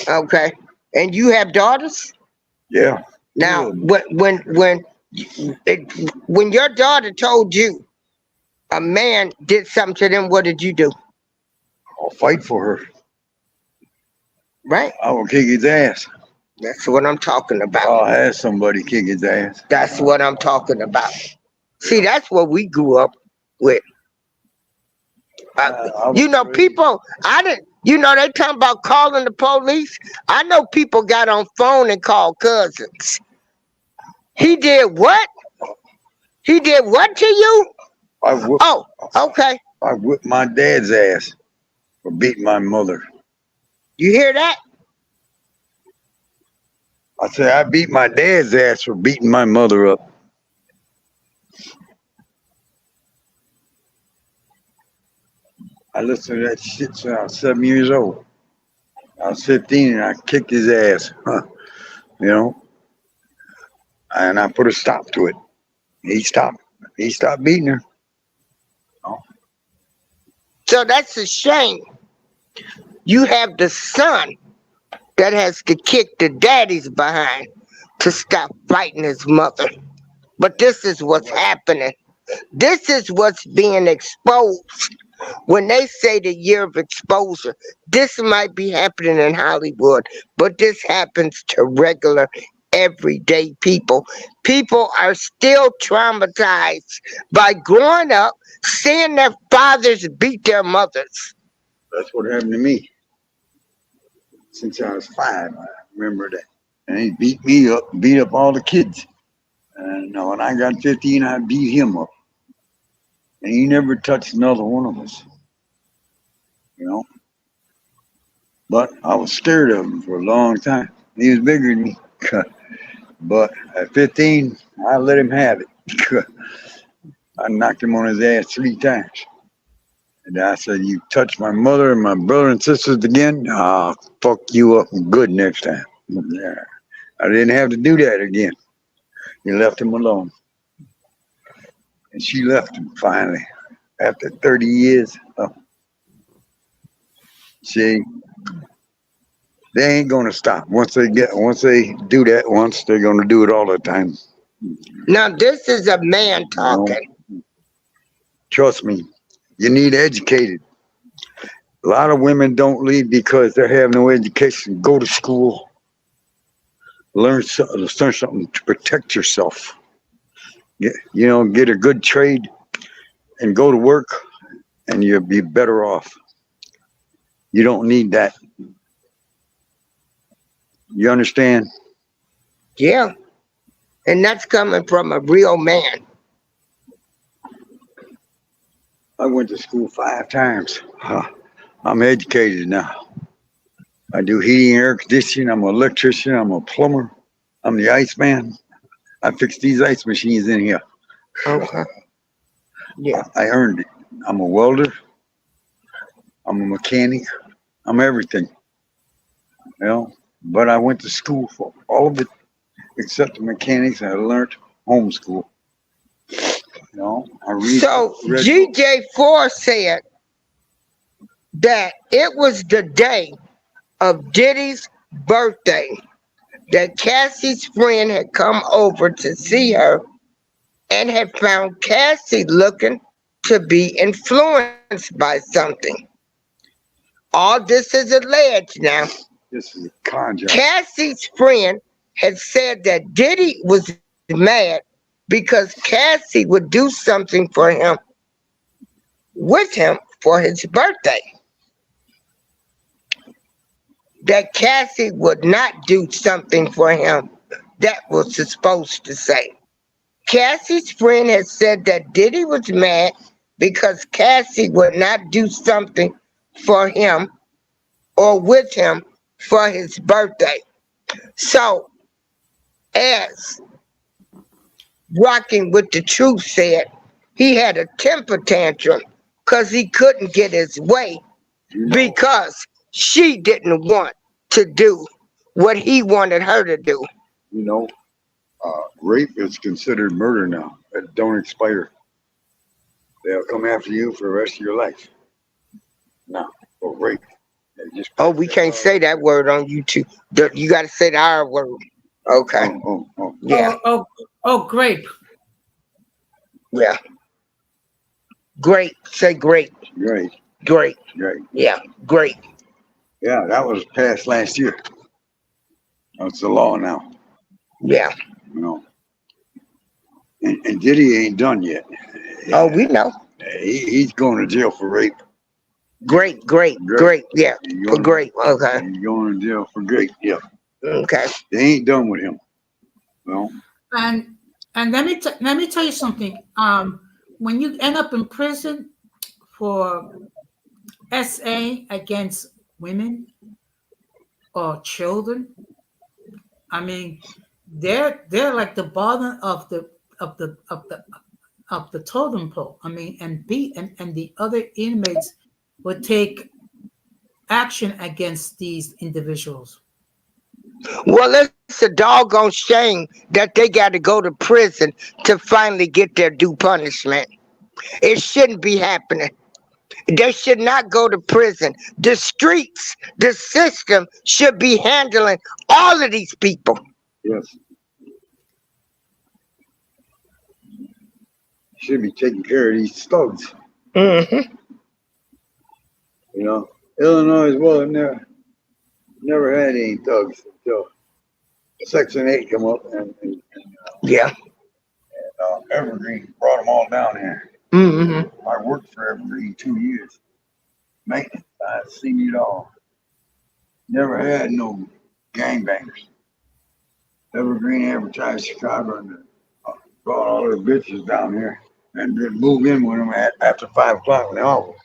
okay. And you have daughters
Yeah.
now.
Good.
When your daughter told you a man did something to them, what did you do?
I'll fight for her.
Right?
I will kick his ass.
That's what I'm talking about.
I'll have somebody kick his ass.
That's what I'm talking about. See, that's what we grew up with.
I was
You know,
raised-
people, I didn't, they talking about calling the police. I know people got on phone and called cousins. He did what? He did what to you?
I whipped,
Oh, okay.
I whipped my dad's ass for beating my mother.
You hear that?
I said I beat my dad's ass for beating my mother up. I listened to that shit since I was 7 years old. I was 15 and I kicked his ass. You know, and I put a stop to it. He stopped. He stopped beating her.
So that's a shame. You have the son that has to kick the daddy's behind to stop fighting his mother. But this is what's happening. This is what's being exposed. When they say the year of exposure, this might be happening in Hollywood, but this happens to regular, everyday people. People are still traumatized by growing up seeing their fathers beat their mothers.
That's what happened to me. Since I was 5, I remember that. And he beat me up, beat up all the kids. And when I got 15, I beat him up. And he never touched another one of us. You know? But I was scared of him for a long time. He was bigger than me. But at 15, I let him have it. I knocked him on his ass 3 times. And I said, you touch my mother and my brother and sisters again, I'll fuck you up good next time. Yeah. I didn't have to do that again. He left him alone. And she left him finally after 30 years. See, they ain't gonna stop. Once they do that once, they're gonna do it all the time.
Now, this is a man talking.
Trust me, you need educated. A lot of women don't leave because they have no education. Go to school. learn something to protect yourself. Get a good trade and go to work, and you'll be better off. You don't need that. You understand?
Yeah. And that's coming from a real man.
I went to school 5 times. I'm educated now. I do heating and air conditioning. I'm an electrician. I'm a plumber. I'm the iceman. I fix these ice machines in here.
Okay. Yeah.
I earned it. I'm a welder. I'm a mechanic. I'm everything. But I went to school for all of it except the mechanics. I learned homeschool. I read.
So GJ4 said that it was the day of Diddy's birthday that Cassie's friend had come over to see her and had found Cassie looking to be influenced by something. All this is alleged now.
This is a con job.
Cassie's friend had said that Diddy was mad because Cassie would do something for him with him for his birthday. That Cassie would not do something for him. That was supposed to say. Cassie's friend had said that Diddy was mad because Cassie would not do something for him or with him for his birthday. So, as Rocking with the Truth said, he had a temper tantrum because he couldn't get his way because she didn't want to do what he wanted her to do.
Rape is considered murder now. It don't expire. They'll come after you for the rest of your life. Now, for rape.
Oh, we can't say that word on YouTube. You got to say the R word. Okay.
Oh.
Yeah.
Grape.
Yeah. Great. Say great.
Great.
Great.
Great.
Yeah. Great.
Yeah, that was passed last year. That's the law now.
Yeah.
And Diddy ain't done yet.
Oh, we know.
He's going to jail for rape.
Great. Yeah. For great. Okay.
He's going to jail for rape. Yeah.
Okay.
They ain't done with him.
And let me tell you something. When you end up in prison for SA against women or children, I mean, they're like the bottom of the totem pole. I mean, and the other inmates would take action against these individuals.
Well, it's a doggone shame that they got to go to prison to finally get their due punishment. It shouldn't be happening. They should not go to prison. The streets, the system should be handling all of these people.
Yes. Should be taking care of these thugs.
Mm-hmm.
Illinois never had any thugs until Section 8 come up and
Yeah.
Evergreen brought them all down here.
Mm-hmm.
I worked for Evergreen 2 years. Maintenance, I've seen it all. Never had no gangbangers. Evergreen advertised Chicago and brought all their bitches down here and then move in with them after 5 o'clock when they all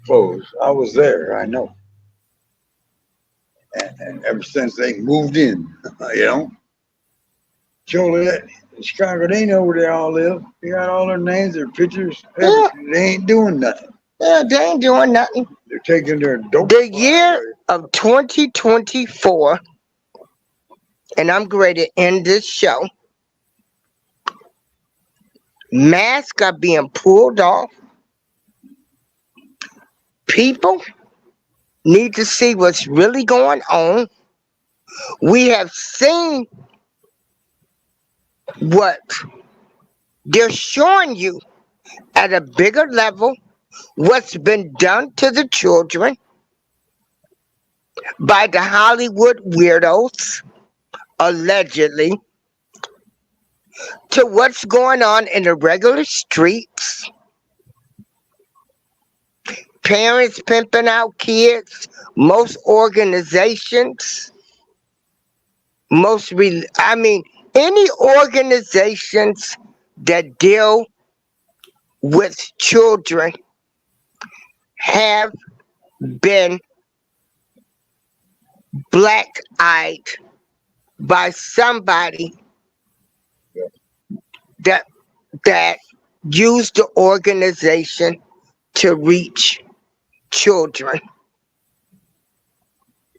closed. I was there, I know. And ever since they moved in, Joliet, Chicago, they know where they all live. They got all their names, their pictures.
Yeah.
They ain't doing nothing.
Yeah, they ain't doing nothing.
They're taking their dope.
The year of 2024, and I'm great to end this show. Masks are being pulled off. People need to see what's really going on. We have seen what they're showing you at a bigger level, what's been done to the children by the Hollywood weirdos allegedly, to what's going on in the regular streets. Parents pimping out kids. Most organizations, I mean, any organizations that deal with children have been black-eyed by somebody that that used the organization to reach children.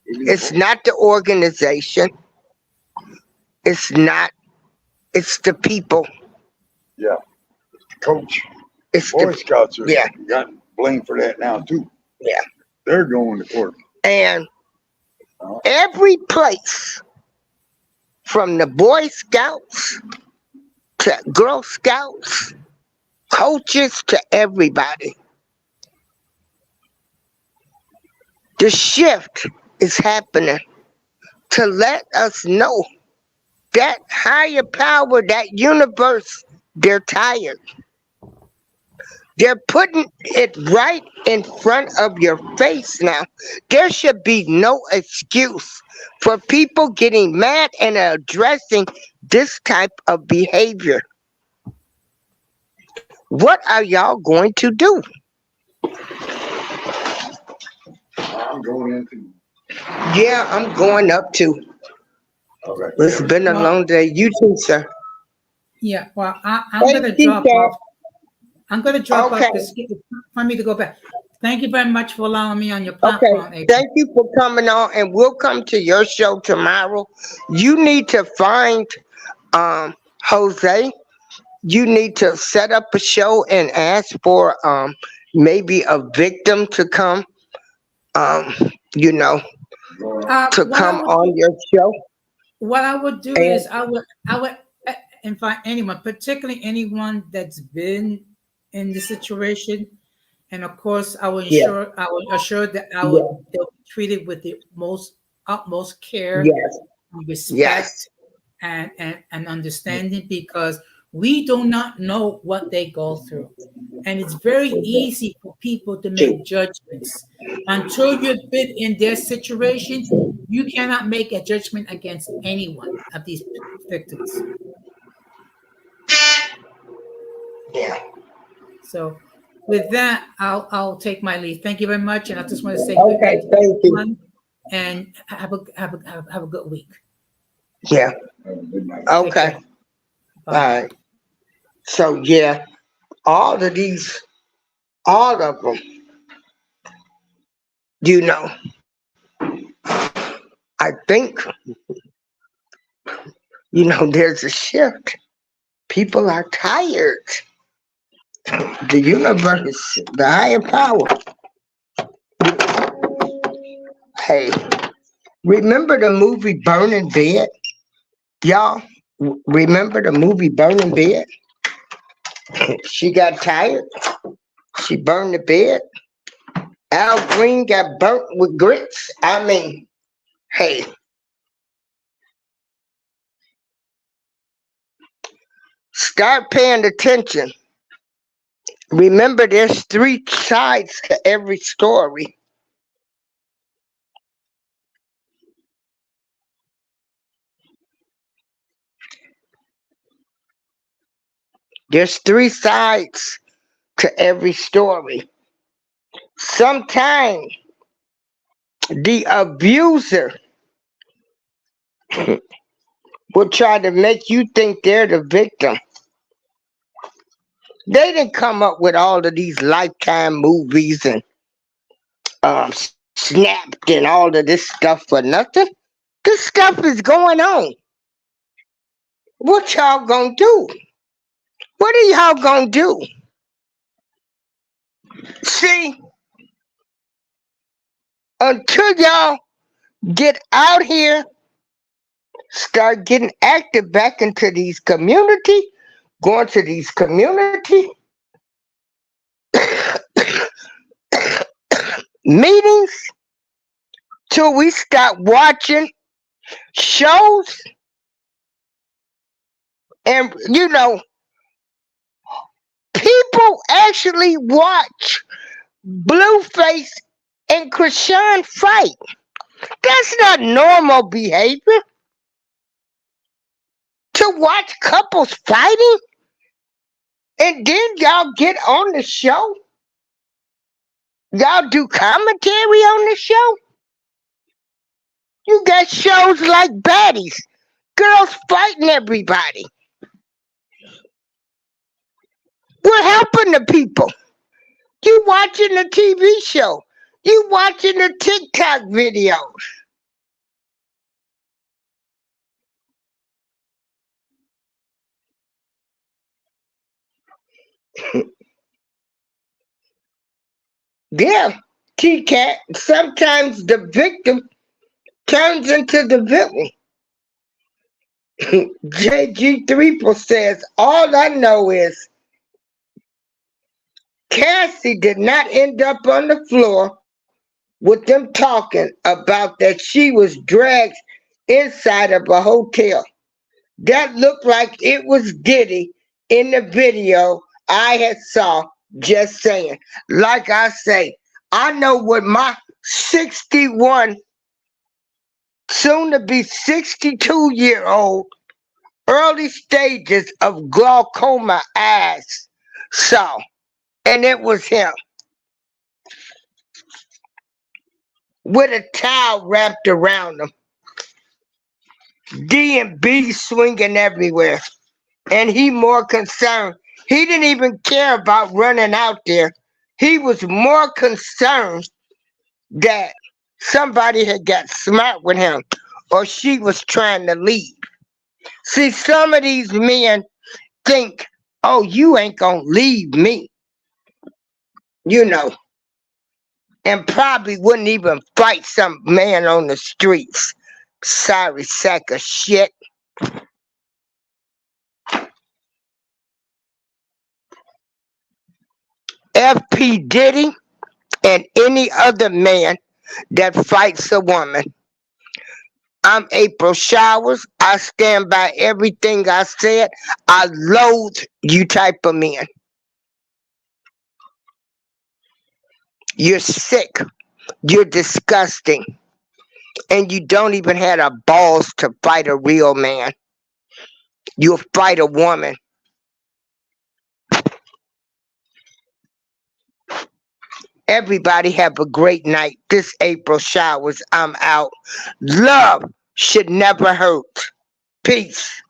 It's not the organization. It's not. It's the people.
Yeah, coach.
It's
Boy
the
Scouts are
yeah,
got blamed for that now too.
yeah.
They're going to court.
And
Uh,
every place, from the Boy Scouts to Girl Scouts, coaches to everybody, the shift is happening to let us know that higher power, that universe, they're tired. They're putting it right in front of your face now. There should be no excuse for people getting mad and addressing this type of behavior. What are y'all going to do?
I'm going into.
Yeah, I'm going up to.
Okay.
It's been a
Well,
long day. You too, sir.
yeah. Well, I'm
Thank
gonna
you,
drop
sir.
off. I'm gonna drop
Okay,
off because it's time for me to go back. Thank you very much for allowing me on your
okay.
platform, April.
Thank you for coming on, and we'll come to your show tomorrow. You need to find Jose. You need to set up a show and ask for maybe a victim to come um you know to
What I
come
would
on
do,
your show.
what I would do
And
is I would invite anyone, particularly anyone that's been in the situation, and of course
yeah,
I will assure that
yeah,
they'll be treated with the most utmost care,
yes, yes,
respect, and understanding, because we do not know what they go through. And it's very easy for people to make judgments. Until you've been in their situation, you cannot make a judgment against anyone of these victims.
yeah.
So with that, I'll take my leave. Thank you very much. And I just want to say good
Okay,
night to
thank you.
everyone, and have a good week.
Yeah,
Have a good night.
Take
okay,
care.
all
Bye.
right. So yeah, all of these, all of them, you know, I think, there's a shift. People are tired. The universe, the higher power. Hey, remember the movie Burning Bed? Y'all, remember the movie Burning Bed? She got tired. She burned the bed. Al Green got burnt with grits. I mean, hey, start paying attention. Remember, there's three sides to every story. There's three sides to every story. Sometimes the abuser will try to make you think they're the victim. They didn't come up with all of these Lifetime movies and Snapped and all of this stuff for nothing. This stuff is going on. What y'all gonna do? What are y'all gonna do? See, until y'all get out here, start getting active back into these community, going to these community meetings, till we start watching shows And people actually watch Blueface and Krishan fight. That's not normal behavior. To watch couples fighting and then y'all get on the show. Y'all do commentary on the show. You got shows like Baddies. Girls fighting everybody. What happened to people? You watching the TV show. You watching the TikTok videos. Yeah, T-Cat. Sometimes the victim turns into the villain. JG3 says, all I know is Cassie did not end up on the floor with them talking about that she was dragged inside of a hotel. That looked like it was Diddy in the video I had saw. Just saying. Like I say, I know what my 61, soon to be 62-year-old, early stages of glaucoma eyes saw. And it was him with a towel wrapped around him. D and B swinging everywhere. And he more concerned. He didn't even care about running out there. He was more concerned that somebody had got smart with him or she was trying to leave. See, some of these men think, oh, you ain't gonna leave me, you know, and probably wouldn't even fight some man on the streets. Sorry, sack of shit. FP Diddy and any other man that fights a woman. I'm April Showers. I stand by everything I said. I loathe you type of men. You're sick. You're disgusting. And you don't even have the balls to fight a real man. You'll fight a woman. Everybody have a great night. This April Showers. I'm out. Love should never hurt. Peace.